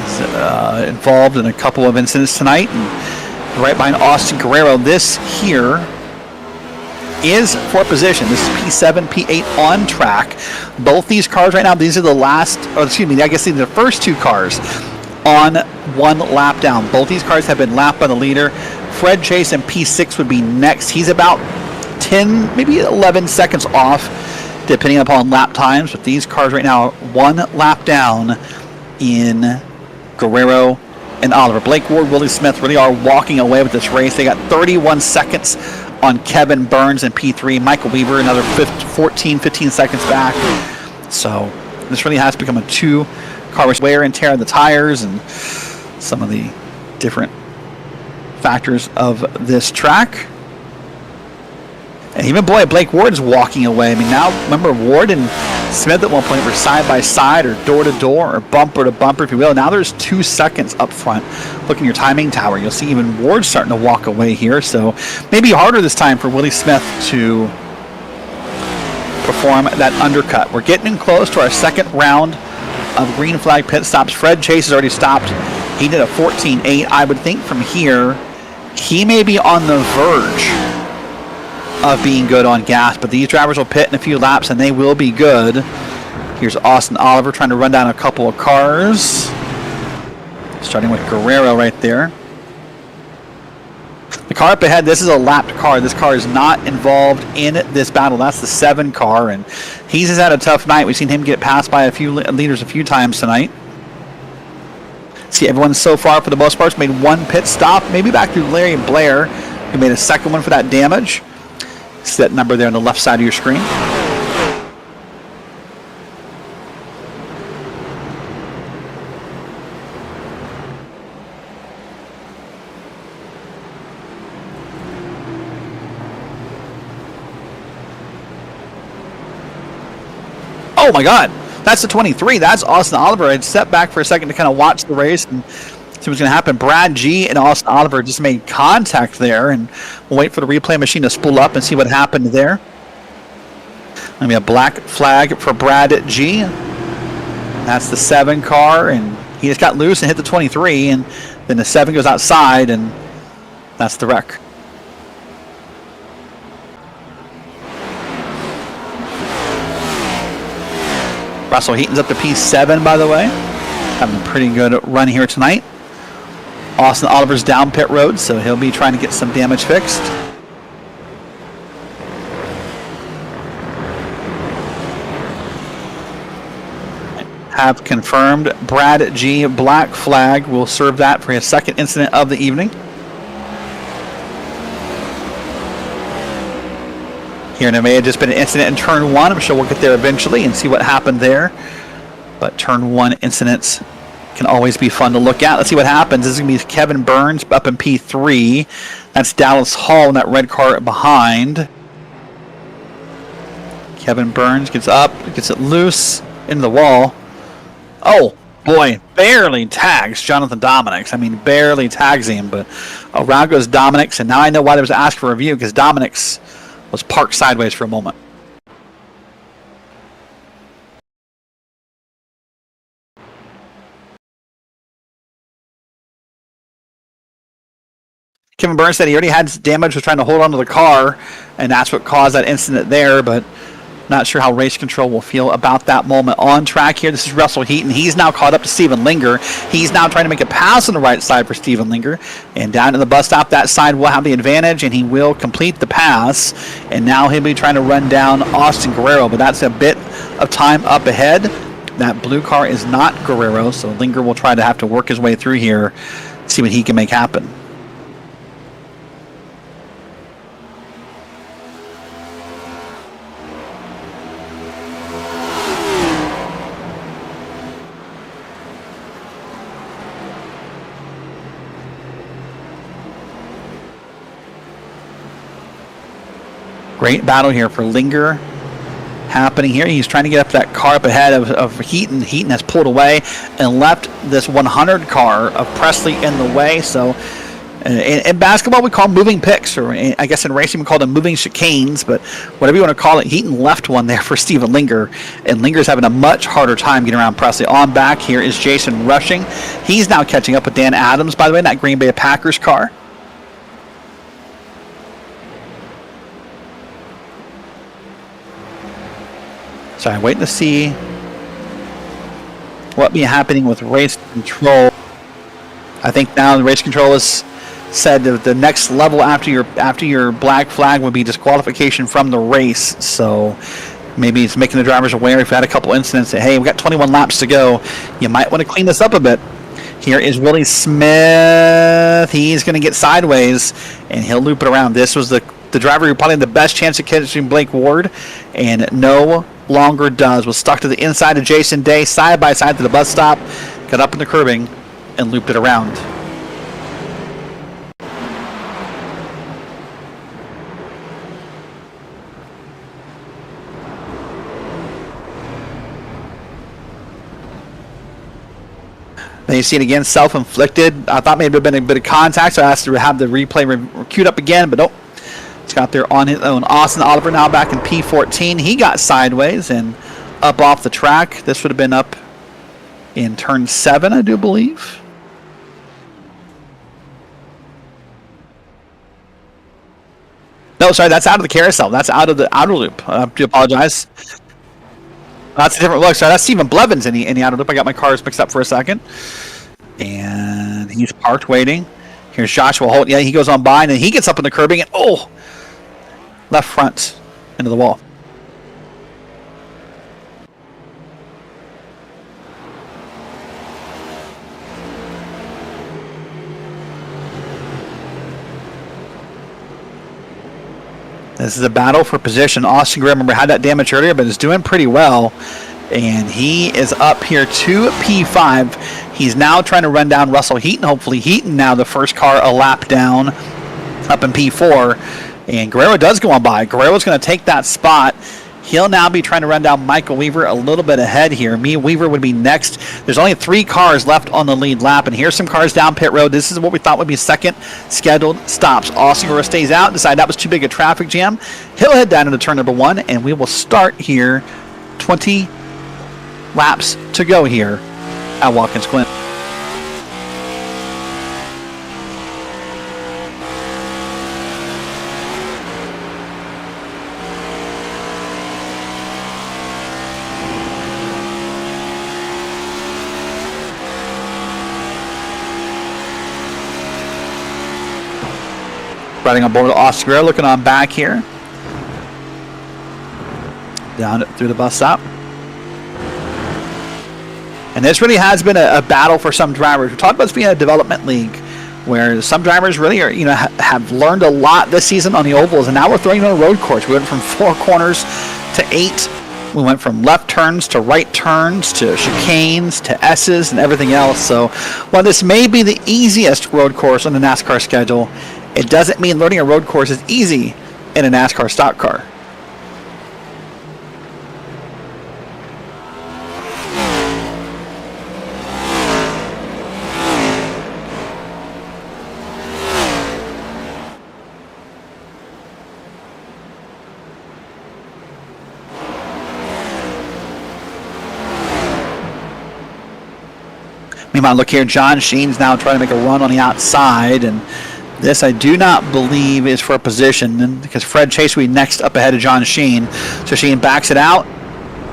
is involved in a couple of incidents tonight. And right behind Austin Guerrero. This here is fourth position. This is P7, P8 on track. Both these cars right now, these are the last, or excuse me, I guess these are the first two cars on one lap down. Both these cars have been lapped by the leader. Fred Chase in P6 would be next. He's about 10, maybe 11 seconds off, depending upon lap times. But these cars right now, one lap down in Guerrero and Oliver. Blake Ward, Willie Smith really are walking away with this race. They got 31 seconds on Kevin Burns in P3. Michael Weaver, another 15 seconds back. So this really has become a two-car race. Wear and tear of the tires and some of the different factors of this track. And even, boy, Blake Ward's walking away. I mean, now, remember, Ward and Smith at one point were side by side or door to door or bumper to bumper, if you will. Now there's 2 seconds up front. Look in your timing tower. You'll see even Ward starting to walk away here. So maybe harder this time for Willie Smith to perform that undercut. We're getting close to our second round of green flag pit stops. Fred Chase has already stopped. He did a 14.8. I would think from here he may be on the verge of being good on gas, but these drivers will pit in a few laps and they will be good. Here's Austin Oliver trying to run down a couple of cars, starting with Guerrero right there. The car up ahead, this is a lapped car. This car is not involved in this battle. That's the 7 car, and he's just had a tough night. We've seen him get passed by a few leaders a few times tonight. See, everyone so far, for the most part, has made one pit stop, maybe back to Larry and Blair, who made a second one for that damage. See that number there on the left side of your screen. Oh my God, that's the 23. That's Austin Oliver. I'd step back for a second to kind of watch the race and see what's going to happen. Brad G and Austin Oliver just made contact there, and we'll wait for the replay machine to spool up and see what happened there. Going to be a black flag for Brad G. That's the 7 car, and he just got loose and hit the 23, and then the 7 goes outside, and that's the wreck. Russell Heaton's up to P7, by the way. Having a pretty good run here tonight. Austin Oliver's down pit road, so he'll be trying to get some damage fixed. Have confirmed Brad G. black flag will serve that for his second incident of the evening. Here, there may have just been an incident in turn 1. I'm sure we'll get there eventually and see what happened there. But turn 1 incidents can always be fun to look at. Let's see what happens. This is going to be Kevin Burns up in P3. That's Dallas Hall in that red car behind. Kevin Burns gets up, gets it loose into the wall. Oh, boy, barely tags Jonathan Dominics. I mean, barely tags him, but around goes Dominics, and now I know why there was an ask for a review, because Dominics was parked sideways for a moment. Kevin Burns said he already had damage, was trying to hold onto the car, and that's what caused that incident there, but not sure how race control will feel about that moment. On track here, this is Russell Heaton. He's now caught up to Steven Linger. He's now trying to make a pass on the right side for Steven Linger. And down to the bus stop, that side will have the advantage, and he will complete the pass. And now he'll be trying to run down Austin Guerrero, but that's a bit of time up ahead. That blue car is not Guerrero, so Linger will try to have to work his way through here, see what he can make happen. Great battle here for Linger happening here. He's trying to get up that car up ahead of Heaton. Heaton has pulled away and left this 100 car of Presley in the way. So In basketball, we call them moving picks, or I guess in racing we call them moving chicanes, but whatever you want to call it, Heaton left one there for Steven Linger, and Linger's having a much harder time getting around Presley. On back here is Jason Rushing. He's now catching up with Dan Adams, by the way, in that Green Bay Packers car. So I'm waiting to see what be happening with race control. I think now the race control is said that the next level after your black flag would be disqualification from the race. So maybe it's making the drivers aware if you had a couple incidents that, hey, we've got 21 laps to go. You might want to clean this up a bit. Here is Willie Smith. He's going to get sideways, and he'll loop it around. This was the driver who probably had the best chance of catching Blake Ward, and no longer does. Was stuck to the inside of Jason Day, side by side to the bus stop, got up in the curbing, and looped it around. Then you see it again, self-inflicted. I thought maybe it would have been a bit of contact, so I asked to have the replay queued up again, but nope. It's got there on his own. Austin Oliver now back in P14. He got sideways and up off the track. This would have been up in turn 7, I do believe. No, sorry, that's out of the carousel. That's out of the outer loop. I do apologize. That's a different look. Sorry, that's Stephen Blevins in the outer loop. I got my cars mixed up for a second. And he's parked waiting. Here's Joshua Holt. Yeah, he goes on by, and then he gets up in the curbing, and left front into the wall. This is a battle for position. Austin Gray, remember, had that damage earlier, but is doing pretty well. And he is up here to P5. He's now trying to run down Russell Heaton. Hopefully Heaton now the first car a lap down up in P4. And Guerrero does go on by. Guerrero's going to take that spot. He'll now be trying to run down Michael Weaver a little bit ahead here. Weaver would be next. There's only 3 cars left on the lead lap, and here's some cars down pit road. This is what we thought would be second scheduled stops. Austin Guerrero stays out, decided that was too big a traffic jam. He'll head down into turn number 1, and we will start here. 20 laps to go here at Watkins Glen. Riding on board with Austin Guerrero, looking on back here. Down through the bus stop. And this really has been a battle for some drivers. We talked about this being a development league where some drivers really are, have learned a lot this season on the ovals, and now we're throwing on a road course. We went from 4 corners to 8. We went from left turns to right turns to chicanes to S's and everything else. So while this may be the easiest road course on the NASCAR schedule, it doesn't mean learning a road course is easy in a NASCAR stock car. Meanwhile, look here, John Sheen's now trying to make a run on the outside, and this I do not believe is for a position, because Fred Chase will be next up ahead of John Sheen. So Sheen backs it out,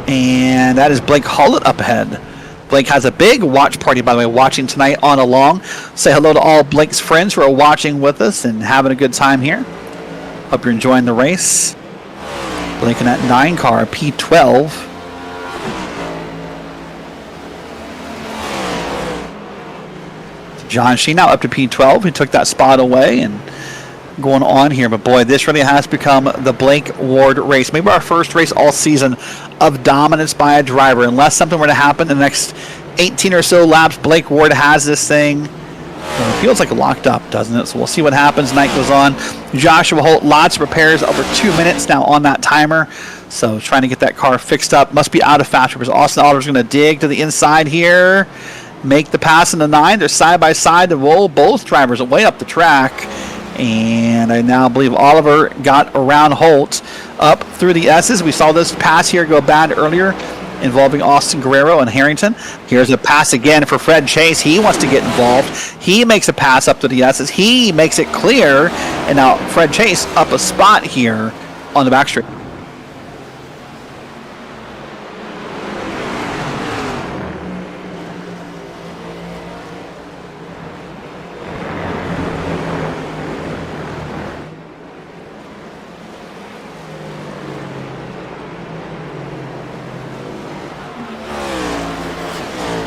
and that is Blake Hullett up ahead. Blake has a big watch party, by the way, watching tonight on Along. Say hello to all Blake's friends who are watching with us and having a good time here. Hope you're enjoying the race. Blake in that 9 car, P12. John Sheen now up to P12. He took that spot away and going on here. But boy, this really has become the Blake Ward race. Maybe our first race all season of dominance by a driver. Unless something were to happen in the next 18 or so laps, Blake Ward has this thing. It feels like locked up, doesn't it? So we'll see what happens. Night goes on. Joshua Holt, lots of repairs, over 2 minutes now on that timer. So trying to get that car fixed up. Must be out of fast repairs. Austin Oliver's going to dig to the inside here. make the pass in the 9. They're side by side to roll both drivers way up the track. And I now believe Oliver got around Holt up through the S's. We saw this pass here go bad earlier involving Austin Guerrero and Harrington. Here's a pass again for Fred Chase. He wants to get involved. He makes a pass up to the S's. He makes it clear. And now Fred Chase up a spot here on the back straight.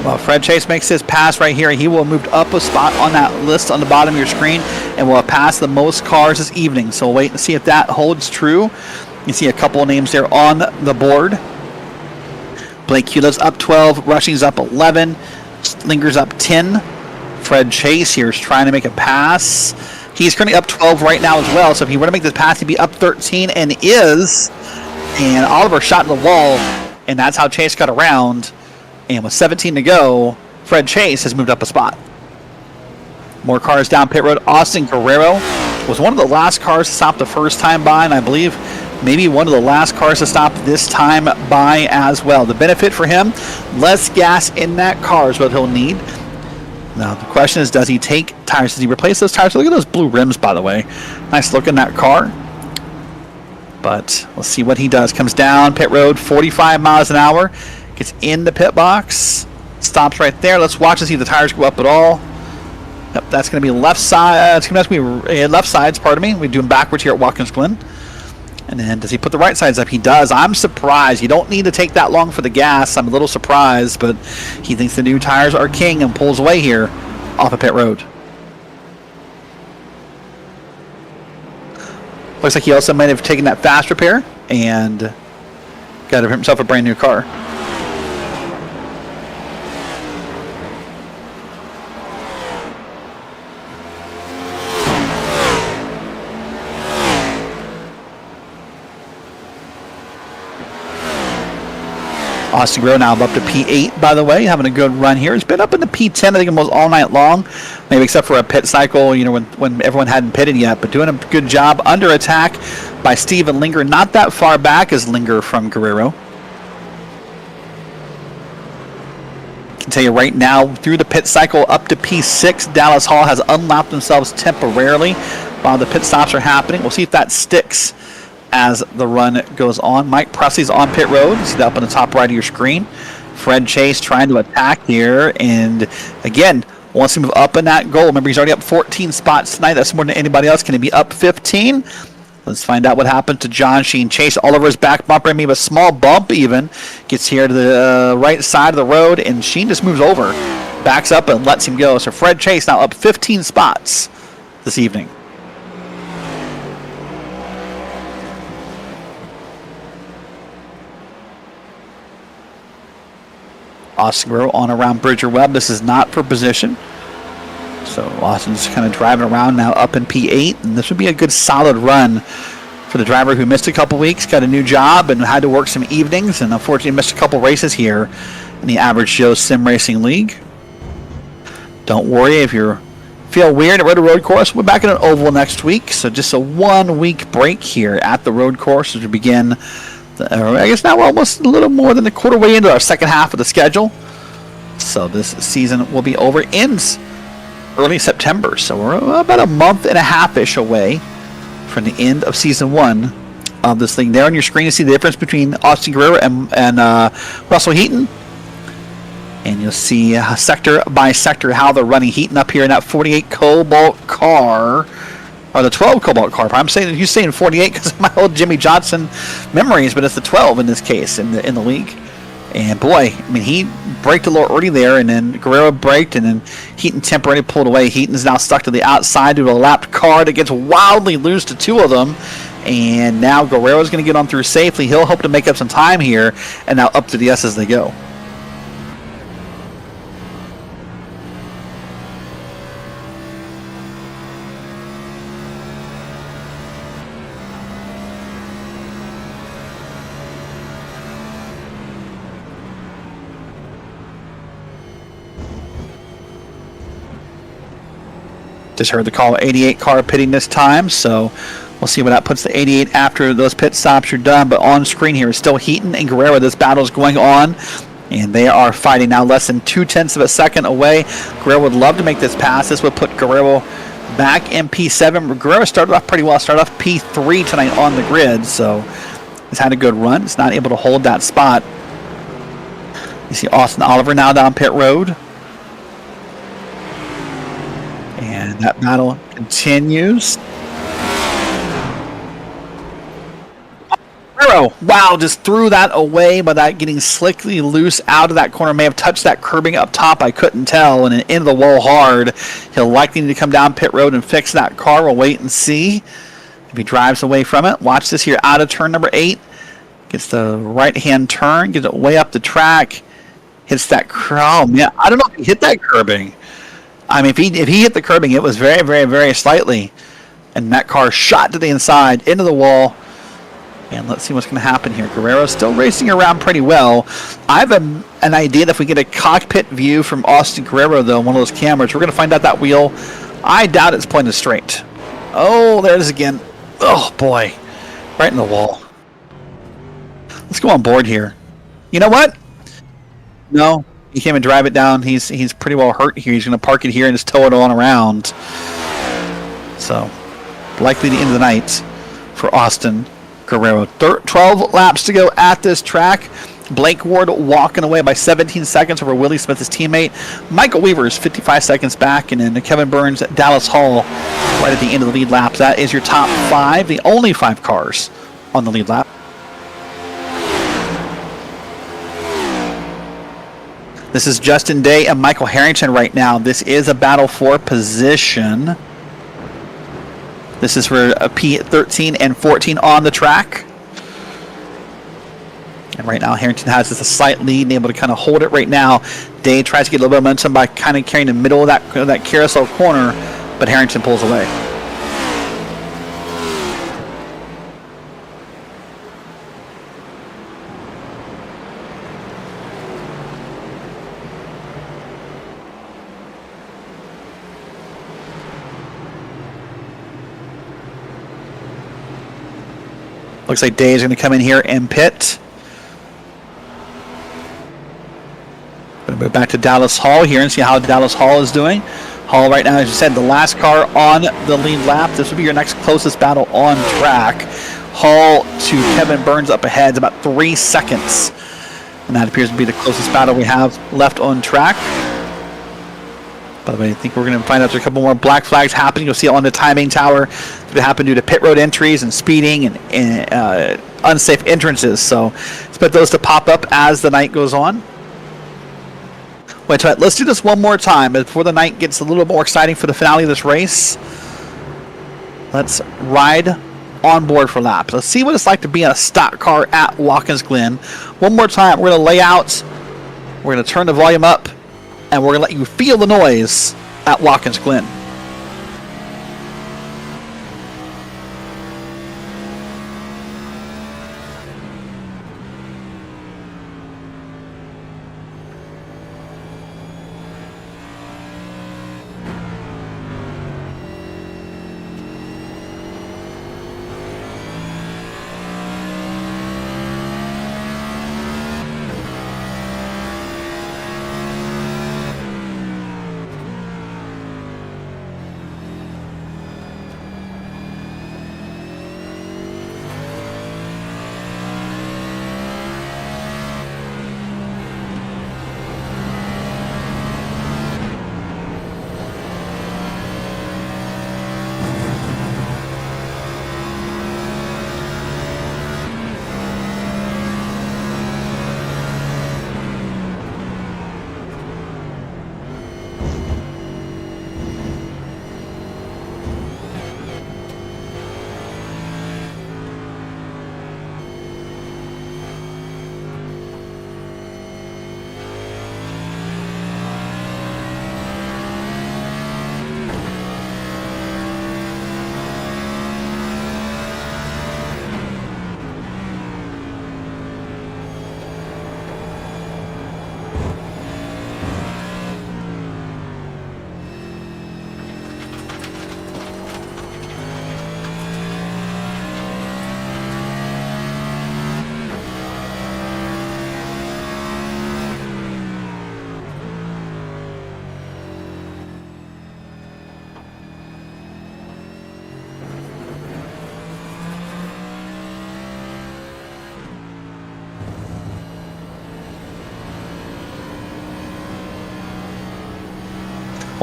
Well, Fred Chase makes his pass right here. He will have moved up a spot on that list on the bottom of your screen and will have passed the most cars this evening. So we'll wait and see if that holds true. You see a couple of names there on the board. Blake Hewlett's up 12. Rushing's up 11. Linger's up 10. Fred Chase here is trying to make a pass. He's currently up 12 right now as well. So if he were to make this pass, he'd be up 13 and is. And Oliver shot in the wall. And that's how Chase got around. And with 17 to go, Fred Chase has moved up a spot. More cars down pit road. Austin Guerrero was one of the last cars to stop the first time by, and I believe maybe one of the last cars to stop this time by as well. The benefit for him, less gas in that car is what he'll need. Now, the question is, does he take tires? Does he replace those tires? Look at those blue rims, by the way. Nice look in that car. But we'll see what he does. Comes down pit road, 45 miles an hour. Gets in the pit box, stops right there. Let's watch and see if the tires go up at all. Yep, that's going to be left side. It's going to be left sides. Pardon me. We're doing backwards here at Watkins Glen. And then does he put the right sides up? He does. I'm surprised. You don't need to take that long for the gas. I'm a little surprised, but he thinks the new tires are king and pulls away here off of pit road. Looks like he also might have taken that fast repair and got himself a brand new car. Austin Guerrero now up to P8, by the way, having a good run here. He's been up in the P10, I think, almost all night long, maybe except for a pit cycle, you know, when everyone hadn't pitted yet, but doing a good job. Under attack by Steven Linger, not that far back as Linger from Guerrero. I can tell you right now, through the pit cycle up to P6, Dallas Hall has unlapped themselves temporarily while the pit stops are happening. We'll see if that sticks as the run goes on. Mike Presley's on pit road. See that up on the top right of your screen. Fred Chase trying to attack here, and again wants to move up in that goal. Remember, he's already up 14 spots tonight. That's more than anybody else. Can he be up 15? Let's find out what happened to John Sheen. Chase all over his back bumper, maybe a small bump even. Gets here to the right side of the road, and Sheen just moves over, backs up, and lets him go. So Fred Chase now up 15 spots this evening. Austin Guerrero on around Bridger Webb. This is not for position. So Austin's kind of driving around now up in P8. And this would be a good solid run for the driver who missed a couple weeks, got a new job, and had to work some evenings, and unfortunately missed a couple races here in the Average Joe Sim Racing League. Don't worry if you feel weird at a road course. We're back in an oval next week. So just a 1 week break here at the road course as we begin. I guess now we're almost a little more than a quarter way into our second half of the schedule. So this season will be over. Ends early September. So we're about a month and a half-ish away from the end of season 1 of this thing. There on your screen, you see the difference between Austin Guerrero and Russell Heaton. And you'll see sector by sector how they're running. Heaton up here in that 48 Cobalt car. Or the 12 Cobalt car. I'm saying you're saying 48 because of my old Jimmy Johnson memories, but it's the 12 in this case in the league. And boy, I mean, he braked a little early there, and then Guerrero braked, and then Heaton temporarily pulled away. Heaton's now stuck to the outside due to a lapped car that gets wildly loose to two of them. And now Guerrero's going to get on through safely. He'll hope to make up some time here, and now up to the S as they go. Just heard the call, 88 car pitting this time, so we'll see what that puts the 88 after those pit stops are done. But on screen here is still Heaton and Guerrero. This battle is going on, and they are fighting now less than 0.2 of a second away. Guerrero would love to make this pass. This would put Guerrero back in P7. Guerrero started off pretty well. Started off P3 tonight on the grid, so he's had a good run. He's not able to hold that spot. You see Austin Oliver now down pit road. And that battle continues. Guerrero, wow, just threw that away by that getting slickly loose out of that corner. May have touched that curbing up top, I couldn't tell, and into the wall hard. He'll likely need to come down pit road and fix that car. We'll wait and see if he drives away from it. Watch this here out of turn number 8. Gets the right-hand turn, gets it way up the track. Hits that, oh man, I don't know if he hit that curbing. I mean, if he hit the curbing, it was very, very, very slightly. And that car shot to the inside, into the wall. And let's see what's going to happen here. Guerrero's still racing around pretty well. I have an idea that if we get a cockpit view from Austin Guerrero, though, one of those cameras, we're going to find out that wheel. I doubt it's pointed straight. Oh, there it is again. Oh, boy. Right in the wall. Let's go on board here. You know what? No. He can't even drive it down. He's pretty well hurt here. He's going to park it here and just tow it on around. So, likely the end of the night for Austin Guerrero. 12 laps to go at this track. Blake Ward walking away by 17 seconds over Willie Smith, his teammate. Michael Weaver is 55 seconds back. And then Kevin Burns, Dallas Hall right at the end of the lead lap. That is your top 5, the only 5 cars on the lead lap. This is Justin Day and Michael Harrington right now. This is a battle for position. This is for a P13 and 14 on the track. And right now Harrington has just a slight lead and able to kind of hold it right now. Day tries to get a little bit of momentum by kind of carrying the middle of that carousel corner, but Harrington pulls away. Looks like Day is going to come in here and pit. Going to move back to Dallas Hall here and see how Dallas Hall is doing. Hall right now, as you said, the last car on the lead lap. This will be your next closest battle on track. Hall to Kevin Burns up ahead. It's about 3 seconds. And that appears to be the closest battle we have left on track. By the way, I think we're going to find out there's a couple more black flags happening. You'll see it on the timing tower. It happened due to pit road entries and speeding and unsafe entrances. So expect those to pop up as the night goes on. Wait, let's do this one more time before the night gets a little more exciting for the finale of this race. Let's ride on board for laps. Let's see what it's like to be in a stock car at Watkins Glen. One more time, we're going to lay out. We're going to turn the volume up. And we're going to let you feel the noise at Watkins Glen.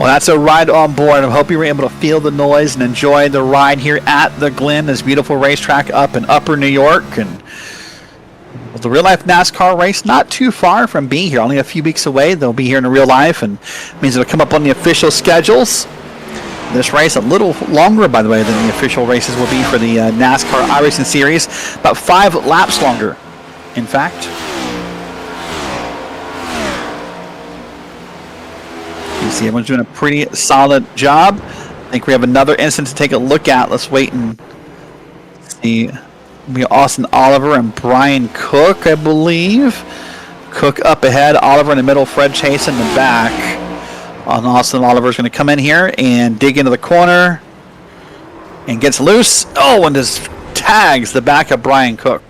Well, that's a ride on board. I hope you were able to feel the noise and enjoy the ride here at the Glen, this beautiful racetrack up in Upper New York. And the real life NASCAR race not too far from being here, only a few weeks away. They'll be here in real life, and means it'll come up on the official schedules. This race a little longer, by the way, than the official races will be for the NASCAR iRacing Series. About 5 laps longer, in fact. You see everyone's doing a pretty solid job. I think we have another instance to take a look at. Let's wait and see. We have Austin Oliver and Brian Cook, I believe. Cook up ahead, Oliver in the middle, Fred Chase in the back. Austin Oliver is going to come in here and dig into the corner and gets loose. Oh, and just tags the back of Brian Cook.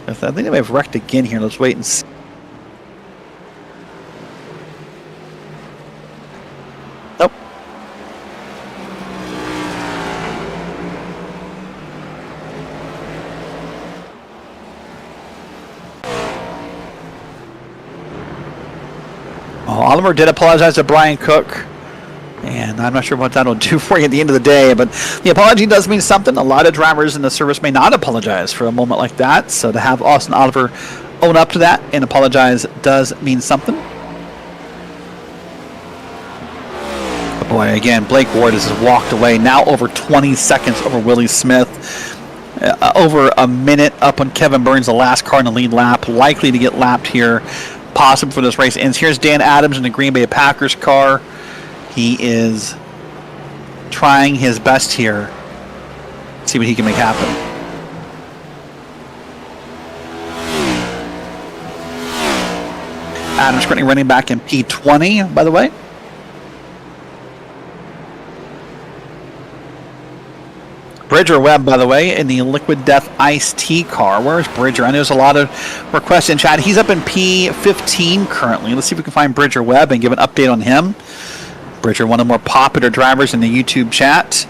I think they may have wrecked again here. Let's wait and see. Nope. Oliver did apologize to Brian Cook, and I'm not sure what that'll do for you at the end of the day, but the apology does mean something. A lot of drivers in the service may not apologize for a moment like that, so to have Austin Oliver own up to that and apologize does mean something. But boy, again, Blake Ward has walked away, now over 20 seconds over Willie Smith. Over a minute up on Kevin Burns, the last car in the lead lap, likely to get lapped here. Possible for this race ends. Here's Dan Adams in the Green Bay Packers car. He is trying his best here. See what he can make happen. Adams currently running back in P20, by the way. Bridger Webb, by the way, in the Liquid Death Iced Tea car. Where's Bridger? I know there's a lot of requests in chat. He's up in P15 currently. Let's see if we can find Bridger Webb and give an update on him. Bridger, one of the more popular drivers in the YouTube chat.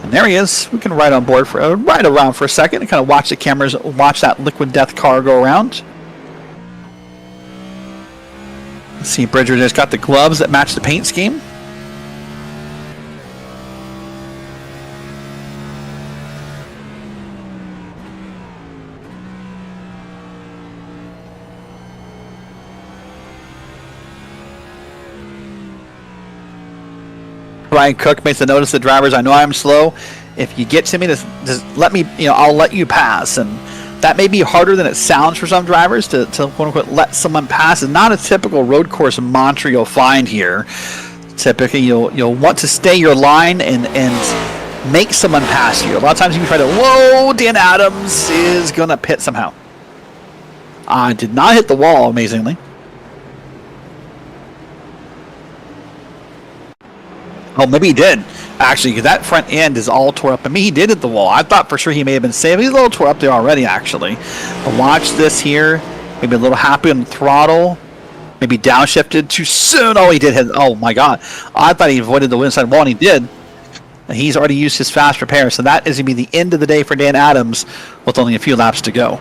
And there he is. We can ride on board for ride around for a second and kind of watch the cameras, watch that Liquid Death car go around. Let's see, Bridger just got the gloves that match the paint scheme. Brian Cook makes the notice to drivers, I know I'm slow. If you get to me, just let me, I'll let you pass. And that may be harder than it sounds for some drivers to quote unquote let someone pass. It's not a typical road course mantra you'll find here. Typically, you'll want to stay your line and make someone pass you. A lot of times you can try to, whoa, Dan Adams is going to pit somehow. I did not hit the wall, amazingly. Oh, maybe he did, actually, because that front end is all tore up. I mean, he did hit the wall. I thought for sure he may have been safe. He's a little tore up there already, actually. But watch this here. Maybe a little happy on the throttle. Maybe downshifted too soon. Oh, he did hit. Oh, my God. I thought he avoided the inside wall, and he did. He's already used his fast repair. So that is going to be the end of the day for Dan Adams with only a few laps to go.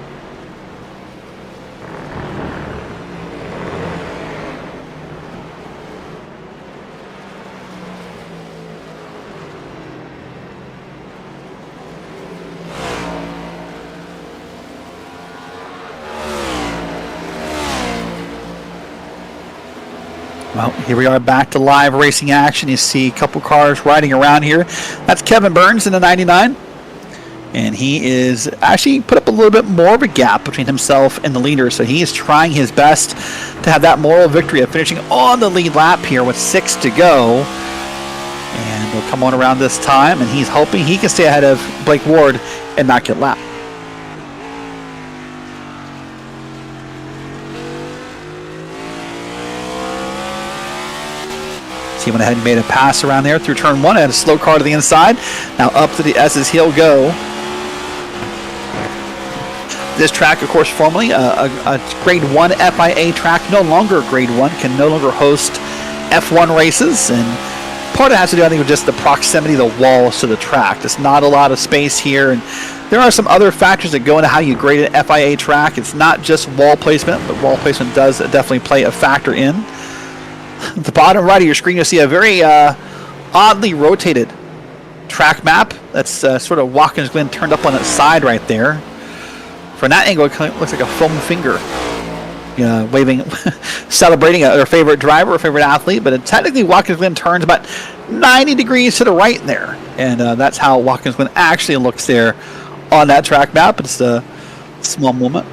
Well, here we are back to live racing action. You see a couple cars riding around here. That's Kevin Burns in the 99. And he is actually put up a little bit more of a gap between himself and the leader. So he is trying his best to have that moral victory of finishing on the lead lap here with 6 to go. And he'll come on around this time. And he's hoping he can stay ahead of Blake Ward and not get lapped. He went ahead and made a pass around there through turn 1. Had a slow car to the inside. Now up to the S's he'll go. This track, of course, formerly a Grade 1 FIA track, no longer Grade 1, can no longer host F1 races. And part of it has to do, I think, with just the proximity of the walls to the track. There's not a lot of space here. And there are some other factors that go into how you grade an FIA track. It's not just wall placement, but wall placement does definitely play a factor in. At the bottom right of your screen, you'll see a very oddly rotated track map. That's sort of Watkins Glen turned up on its side right there. From that angle, it kind of looks like a foam finger, waving, celebrating their favorite driver or favorite athlete. But technically, Watkins Glen turns about 90 degrees to the right there. And that's how Watkins Glen actually looks there on that track map. It's a small moment.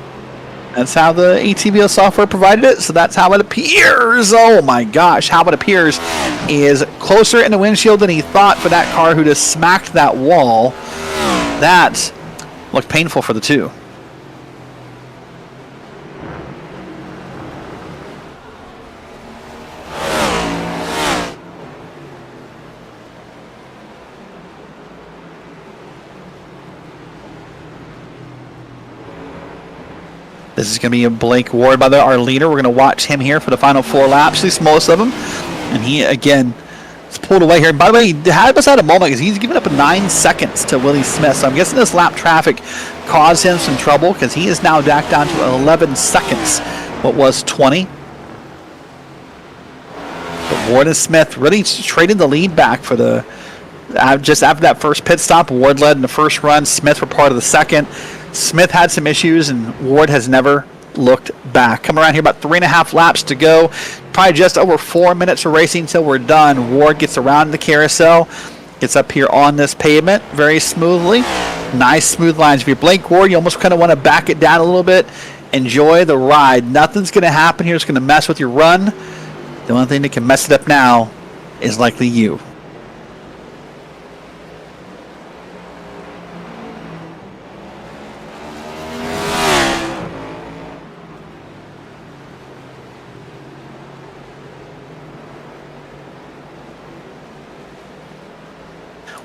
That's how the ATVO software provided it, so that's how it appears. Oh my gosh, how it appears is closer in the windshield than he thought for that car who just smacked that wall. That looked painful for the two. This is going to be Blake Ward, by the way, our leader. We're going to watch him here for the final 4 laps, at least most of them. And he, again, is pulled away here. By the way, he had us at a moment because he's given up 9 seconds to Willie Smith. So I'm guessing this lap traffic caused him some trouble because he is now back down to 11 seconds. What was 20? But Ward and Smith really traded the lead back for the... just after that first pit stop, Ward led in the first run. Smith were part of the second. Smith had some issues, and Ward has never looked back. Coming around here, about 3.5 laps to go. Probably just over 4 minutes of racing until we're done. Ward gets around the carousel, gets up here on this pavement very smoothly. Nice smooth lines. If you're Blake Ward, you almost kind of want to back it down a little bit. Enjoy the ride. Nothing's going to happen here. It's going to mess with your run. The only thing that can mess it up now is likely you.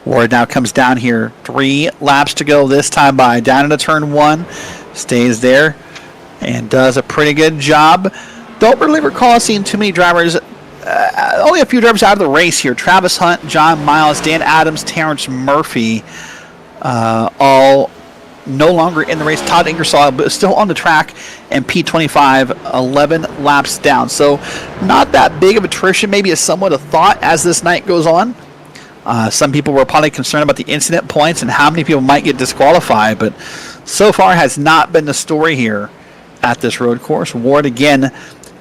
Ward now comes down here. 3 laps to go this time by. Down into turn 1. Stays there and does a pretty good job. Don't really recall seeing too many drivers. Only a few drivers out of the race here. Travis Hunt, John Miles, Dan Adams, Terrence Murphy. All no longer in the race. Todd Ingersoll but still on the track. And P25 11 laps down. So not that big of attrition. Maybe it's somewhat a thought as this night goes on. Some people were probably concerned about the incident points and how many people might get disqualified, but so far has not been the story here at this road course. Ward again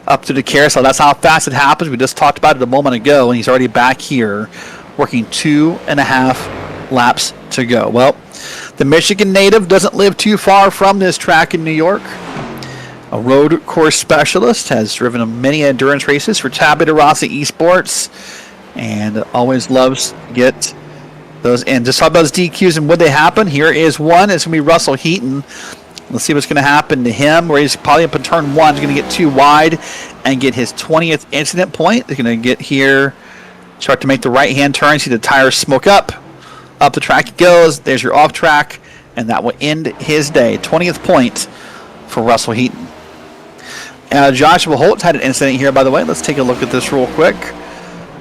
up to the carousel. That's how fast it happens. We just talked about it a moment ago, and he's already back here working 2.5 laps to go. Well, the Michigan native doesn't live too far from this track in New York. A road course specialist, has driven many endurance races for Tabitha Rossi Esports, and always loves to get those in. Just talk about those DQs and would they happen. Here is one. It's going to be Russell Heaton. Let's see what's going to happen to him, where he's probably up in turn 1. He's going to get too wide and get his 20th incident point. He's going to get here, start to make the right-hand turn. See the tires smoke up. Up the track he goes. There's your off track, and that will end his day. 20th point for Russell Heaton. Joshua Holtz had an incident here, by the way. Let's take a look at this real quick.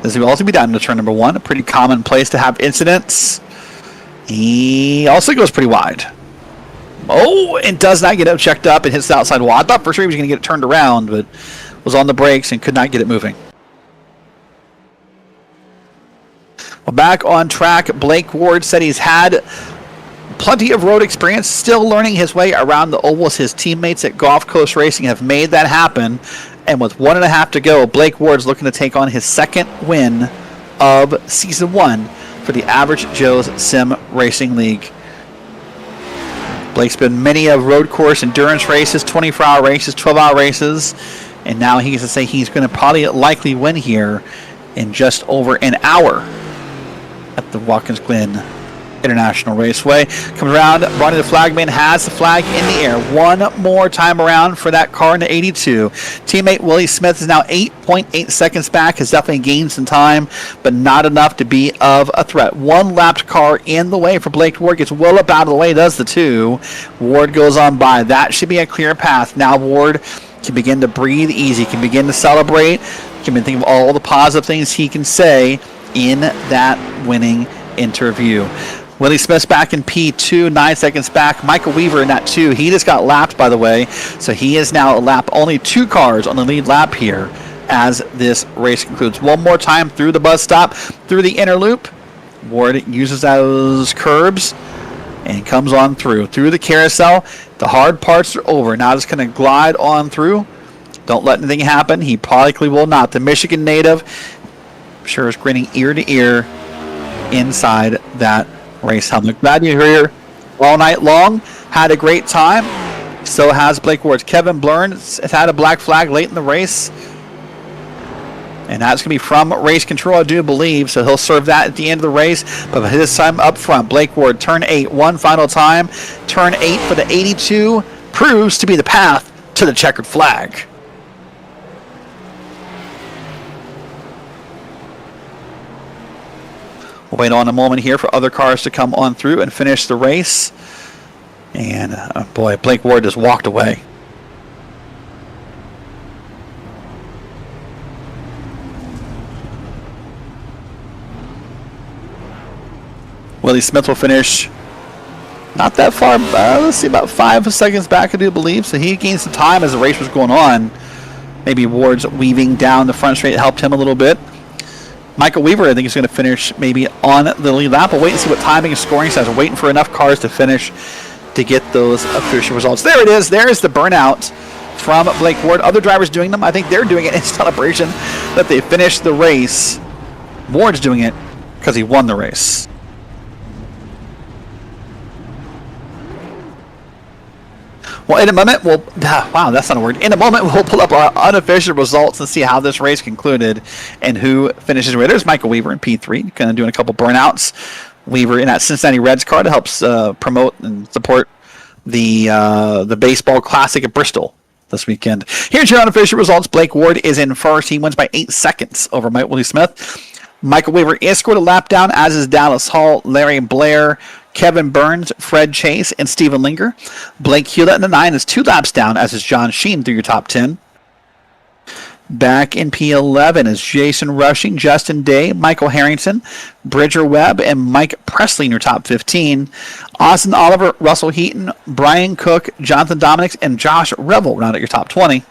This will also be down to turn number 1. A pretty common place to have incidents. He also goes pretty wide. Oh, and does not get it checked up and hits the outside wall. I thought for sure he was going to get it turned around, but was on the brakes and could not get it moving. Well, back on track, Blake Ward said he's had plenty of road experience, still learning his way around the ovals. His teammates at Gulf Coast Racing have made that happen. And with 1.5 to go, Blake Ward's looking to take on his 2nd win of Season 1 for the Average Joe's Sim Racing League. Blake's been many of road course endurance races, 24-hour races, 12-hour races, and now he gets to say he's going to probably likely win here in just over an hour at the Watkins Glen International Raceway. Comes around, Ronnie the Flagman has the flag in the air. One more time around for that car in the 82. Teammate Willie Smith is now 8.8 seconds back, has definitely gained some time, but not enough to be of a threat. One lapped car in the way for Blake Ward, gets well up out of the way, does the 2. Ward goes on by. That should be a clear path. Now Ward can begin to breathe easy, can begin to celebrate, can think of all the positive things he can say in that winning interview. Willie Smith's back in P2, 9 seconds back. Michael Weaver in that 2. He just got lapped, by the way. So he is now a lap. Only 2 cars on the lead lap here as this race concludes. One more time through the bus stop, through the inner loop. Ward uses those curbs and comes on through the carousel. The hard parts are over. Now just going to glide on through. Don't let anything happen. He probably will not. The Michigan native sure is grinning ear to ear inside that race helmet. Glad you're here all night long. Had a great time. So has Blake Ward. Kevin Blurns has had a black flag late in the race. And that's going to be from race control, I do believe. So he'll serve that at the end of the race. But his time up front, Blake Ward, turn 8, one final time. Turn 8 for the 82 proves to be the path to the checkered flag. We'll wait on a moment here for other cars to come on through and finish the race. And boy, Blake Ward just walked away. Willie Smith will finish not that far, let's see, about 5 seconds back, I do believe. So he gained some time as the race was going on. Maybe Ward's weaving down the front straight helped him a little bit. Michael Weaver, I think, is going to finish maybe on the lead lap. We'll wait and see what timing and scoring says. We're waiting for enough cars to finish to get those official results. There it is. There's the burnout from Blake Ward. Other drivers doing them. I think they're doing it in celebration that they finished the race. Ward's doing it because he won the race. Well, in a moment, wow, that's not a word. In a moment, we'll pull up our unofficial results and see how this race concluded and who finishes with. There's Michael Weaver in P3, kind of doing a couple burnouts. Weaver in that Cincinnati Reds car to help promote and support the baseball classic at Bristol this weekend. Here's your unofficial results. Blake Ward is in first. He wins by 8 seconds over Mike Willie Smith. Michael Weaver is scored a lap down, as is Dallas Hall, Larry Blair, Kevin Burns, Fred Chase, and Steven Linger. Blake Hewlett in the 9 is 2 laps down, as is John Sheen through your top 10. Back in P11 is Jason Rushing, Justin Day, Michael Harrington, Bridger Webb, and Mike Presley in your top 15. Austin Oliver, Russell Heaton, Brian Cook, Jonathan Dominics, and Josh Revel round out your top 20.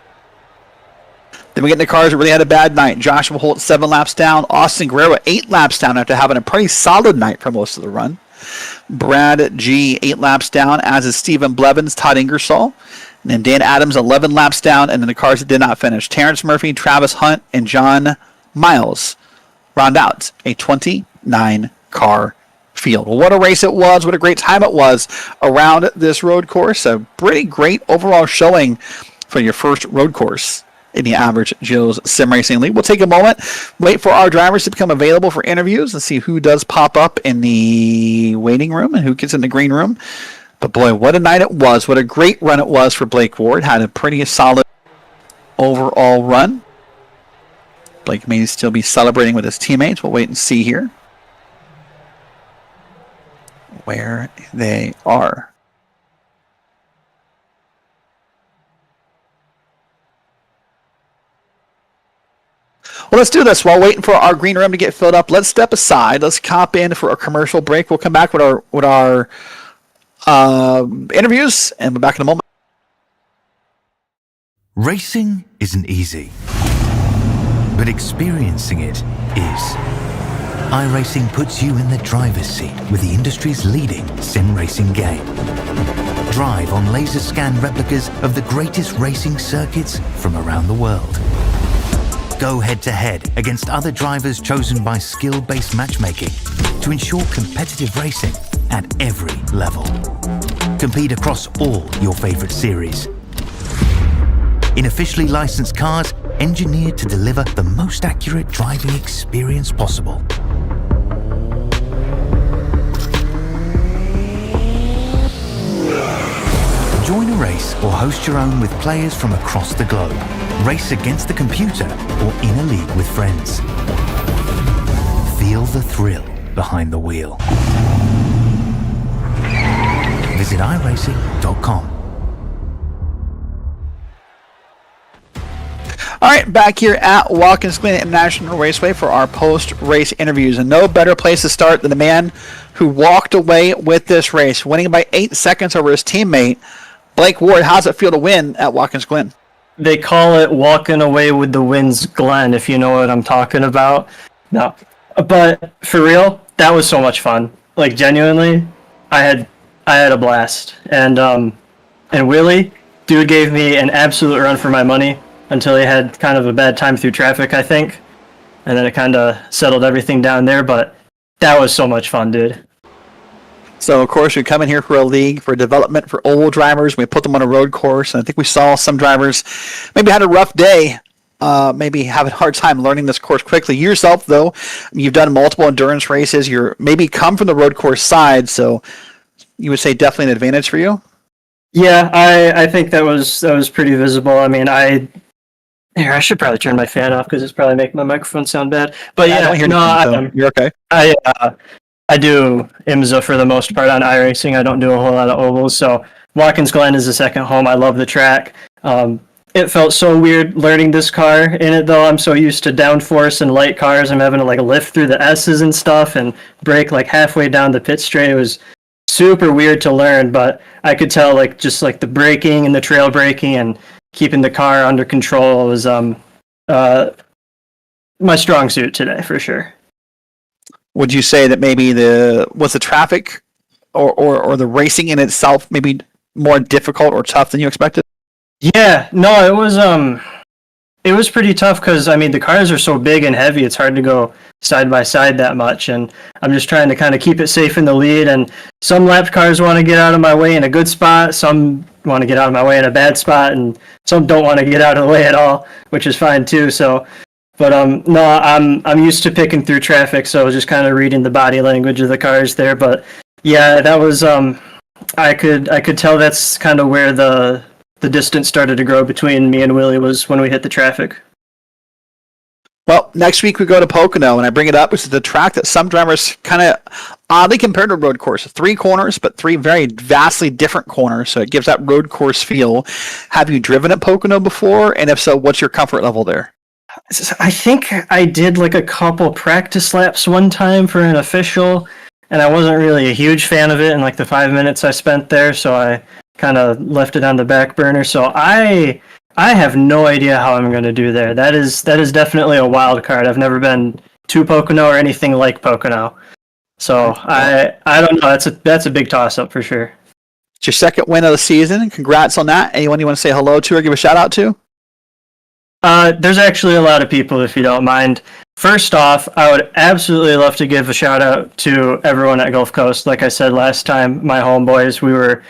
Then we get in the cars that really had a bad night. Joshua Holt, 7 laps down. Austin Guerrero, 8 laps down after having a pretty solid night for most of the run. Brad G, 8 laps down, as is Stephen Blevins, Todd Ingersoll. And then Dan Adams, 11 laps down, and then the cars that did not finish. Terrence Murphy, Travis Hunt, and John Miles round out a 29-car field. Well, what a race it was. What a great time it was around this road course. A pretty great overall showing for your first road course in the Average Joe's Sim Racing League. We'll take a moment, wait for our drivers to become available for interviews and see who does pop up in the waiting room and who gets in the green room. But boy, what a night it was. What a great run it was for Blake Ward. Had a pretty solid overall run. Blake may still be celebrating with his teammates. We'll wait and see here where they are. Well, let's do this. While waiting for our green room to get filled up, let's step aside. Let's cop in for a commercial break. We'll come back with our interviews, and we're back in a moment. Racing isn't easy, but experiencing it is. iRacing puts you in the driver's seat with the industry's leading sim racing game. Drive on laser scan replicas of the greatest racing circuits from around the world. Go head-to-head against other drivers chosen by skill-based matchmaking to ensure competitive racing at every level. Compete across all your favorite series. In officially licensed cars, engineered to deliver the most accurate driving experience possible. Join a race or host your own with players from across the globe. Race against the computer or in a league with friends. Feel the thrill behind the wheel. Visit iRacing.com. All right, back here at Watkins Glen International Raceway for our post-race interviews. And no better place to start than the man who walked away with this race, winning by 8 seconds over his teammate. Blake Ward, how's it feel to win at Watkins Glen? They call it walking away with the wins, Glen, if you know what I'm talking about. No. But for real, that was so much fun. Like, genuinely, I had a blast. And Willie, dude gave me an absolute run for my money until he had kind of a bad time through traffic, I think. And then it kind of settled everything down there, but that was so much fun, dude. So, of course, we come in here for a league for development for oval drivers. We put them on a road course, and I think we saw some drivers maybe had a rough day, maybe having a hard time learning this course quickly. Yourself, though, you've done multiple endurance races. You're maybe come from the road course side, so you would say definitely an advantage for you? Yeah, I think that was pretty visible. I mean, I should probably turn my fan off because it's probably making my microphone sound bad. But yeah, I don't hear no, anything, so you're okay. I do IMSA for the most part on iRacing. I don't do a whole lot of ovals. So Watkins Glen is the second home. I love the track. It felt so weird learning this car in it, though. I'm so used to downforce and light cars. I'm having to like lift through the S's and stuff and brake like halfway down the pit straight. It was super weird to learn, but I could tell like just like the braking and the trail braking and keeping the car under control was my strong suit today for sure. Would you say that maybe was the traffic or the racing in itself maybe more difficult or tough than you expected? Yeah, no, it was pretty tough because I mean the cars are so big and heavy. It's hard to go side by side that much, and I'm just trying to kind of keep it safe in the lead. And some lap cars want to get out of my way in a good spot, some want to get out of my way in a bad spot, and some don't want to get out of the way at all, which is fine too. So. But no, I'm used to picking through traffic, so I was just kind of reading the body language of the cars there. But yeah, that was I could tell that's kind of where the distance started to grow between me and Willie was when we hit the traffic. Well, next week we go to Pocono, and I bring it up because it's a track that some drivers kind of oddly compared to a road course. 3 corners, but 3 very vastly different corners, so it gives that road course feel. Have you driven at Pocono before? And if so, what's your comfort level there? I think I did like a couple practice laps one time for an official, and I wasn't really a huge fan of it in like the 5 minutes I spent there, so I kind of left it on the back burner. So I have no idea how I'm going to do there. That is definitely a wild card. I've never been to Pocono or anything like Pocono, so I don't know. That's a big toss up for sure. It's your second win of the season. Congrats on that. Anyone you want to say hello to or give a shout out to? There's actually a lot of people, if you don't mind. First off, I would absolutely love to give a shout out to everyone at Gulf Coast. Like I said last time, my homeboys, we were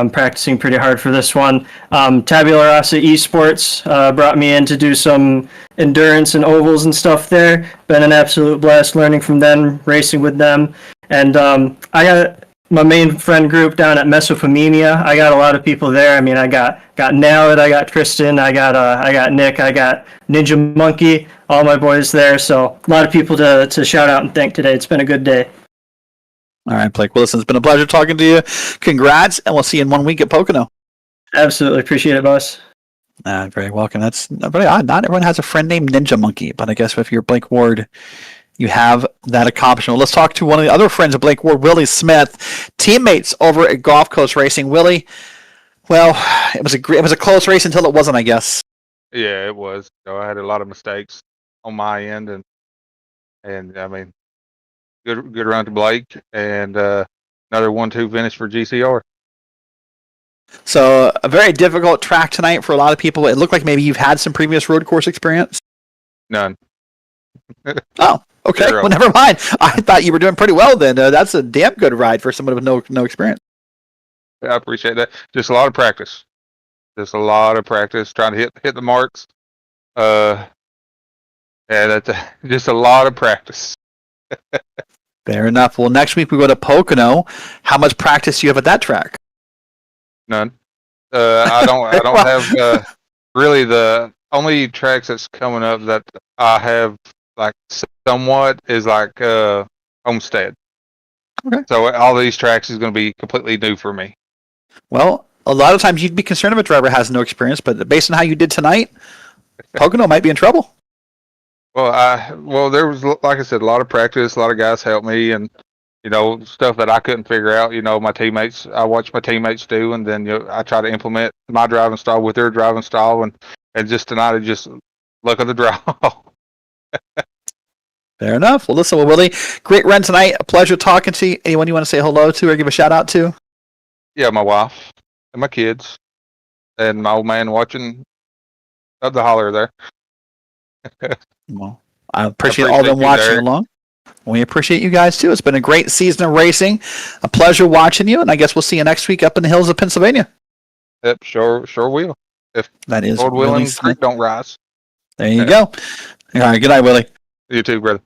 practicing pretty hard for this one. Tabula Rasa Esports brought me in to do some endurance and ovals and stuff there. Been an absolute blast learning from them, racing with them. And I got my main friend group down at Mesopotamia. I got a lot of people there. I mean, I got Nowit, I got Tristan, I got Nick, I got Ninja Monkey, all my boys there. So a lot of people to shout out and thank today. It's been a good day. All right, Blake. Well, listen, it's been a pleasure talking to you. Congrats, and we'll see you in 1 week at Pocono. Absolutely. Appreciate it, boss. Very welcome. That's very odd. Not everyone has a friend named Ninja Monkey, but I guess if you're Blake Ward, you have that accomplishment. Let's talk to one of the other friends of Blake Ward, Willie Smith, teammates over at Gulf Coast Racing. Willie, well, it was a close race until it wasn't, I guess. Yeah, it was. I had a lot of mistakes on my end, and I mean, good run to Blake, and another 1-2 finish for GCR. So a very difficult track tonight for a lot of people. It looked like maybe you've had some previous road course experience. None. Oh, okay. Zero. Well, never mind. I thought you were doing pretty well then. That's a damn good ride for someone with no experience. I appreciate that. Just a lot of practice. Trying to hit the marks. Yeah, that's just a lot of practice. Fair enough. Well, next week we go to Pocono. How much practice do you have at that track? None. I don't have really. The only tracks that's coming up that I have like somewhat is like Homestead. Okay. So all these tracks is going to be completely new for me. Well, a lot of times you'd be concerned if a driver has no experience, but based on how you did tonight, Pocono might be in trouble. Well, there was, like I said, a lot of practice. A lot of guys helped me, and stuff that I couldn't figure out. I watch my teammates do, and then I try to implement my driving style with their driving style, and just tonight it just luck of the draw. Fair enough. Well, listen, Willie, great run tonight. A pleasure talking to you. Anyone you want to say hello to or give a shout out to? Yeah, my wife and my kids, and my old man watching up the holler there. Well, I appreciate all of them watching Derek. along. We appreciate you guys too. It's been a great season of racing. A pleasure watching you, and I guess we'll see you next week up in the hills of Pennsylvania. Yep, sure will. If That is Lord Willie willing, Smith. creek don't rise. There you go. All right, good night, Willie. You too, brother.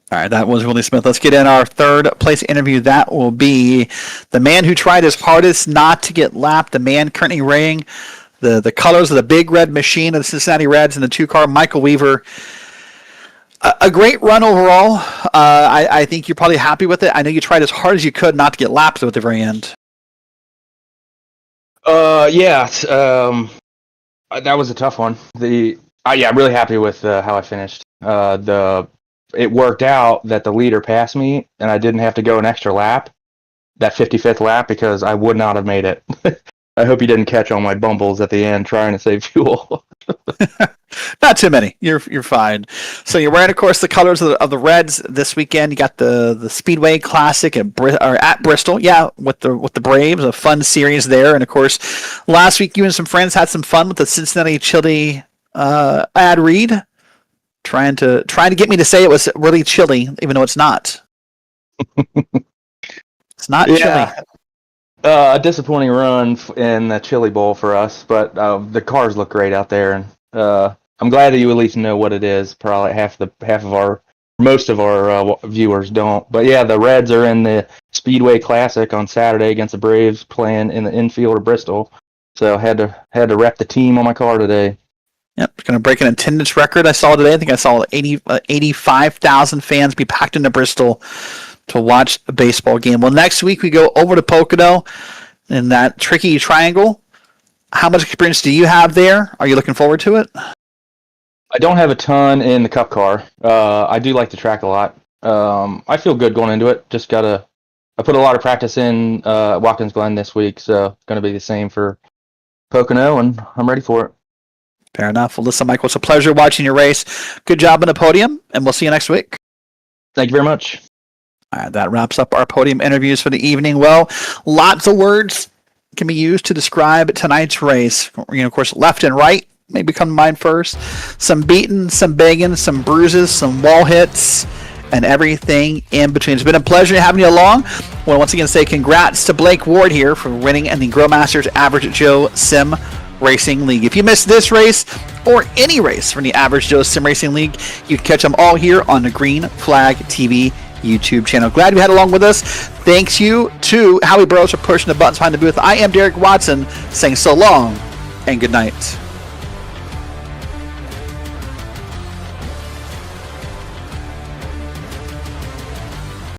All right, that was Willie Smith. Let's get in our third place interview. That will be the man who tried his hardest not to get lapped, the man currently wearing the colors of the big red machine of the Cincinnati Reds and the 2-car, Michael Weaver. A great run overall. I think you're probably happy with it. I know you tried as hard as you could not to get lapped at the very end. Yeah. That was a tough one. I'm really happy with how I finished. It worked out that the leader passed me, and I didn't have to go an extra lap, that 55th lap, because I would not have made it. I hope you didn't catch all my bumbles at the end trying to save fuel. Not too many. You're fine. So you're wearing, of course, the colors of the Reds this weekend. You got the Speedway Classic at Bristol. Yeah, with the Braves, a fun series there. And of course, last week you and some friends had some fun with the Cincinnati Chili ad read, trying to get me to say it was really chilly, even though it's not. It's not chilly. A disappointing run in the Chili Bowl for us, but the cars look great out there, and I'm glad that you at least know what it is. Probably most of our viewers don't. But yeah, the Reds are in the Speedway Classic on Saturday against the Braves, playing in the infield of Bristol. So had to rep the team on my car today. Yep, it's going to break an attendance record I saw today. I think I saw 85,000 fans be packed into Bristol to watch a baseball game. Well, next week we go over to Pocono in that tricky triangle. How much experience do you have there? Are you looking forward to it? I don't have a ton in the Cup car. I do like the track a lot. I feel good going into it. I put a lot of practice in Watkins Glen this week, so it's going to be the same for Pocono, and I'm ready for it. Fair enough. Well, listen, Michael, it's a pleasure watching your race. Good job on the podium, and we'll see you next week. Thank you very much. All right, that wraps up our podium interviews for the evening. Well, lots of words can be used to describe tonight's race. Of course, left and right maybe come to mind first. Some beaten, some begging, some bruises, some wall hits, and everything in between. It's been a pleasure having you along. I want to once again say congrats to Blake Ward here for winning in the Growmasters Average Joe Sim Racing League. If you missed this race or any race from the Average Joe Sim Racing League, you can catch them all here on the Green Flag TV YouTube channel. Glad you had along with us. Thanks you to Howie Burrows for pushing the buttons behind the booth. I am Derek Watson saying so long and good night.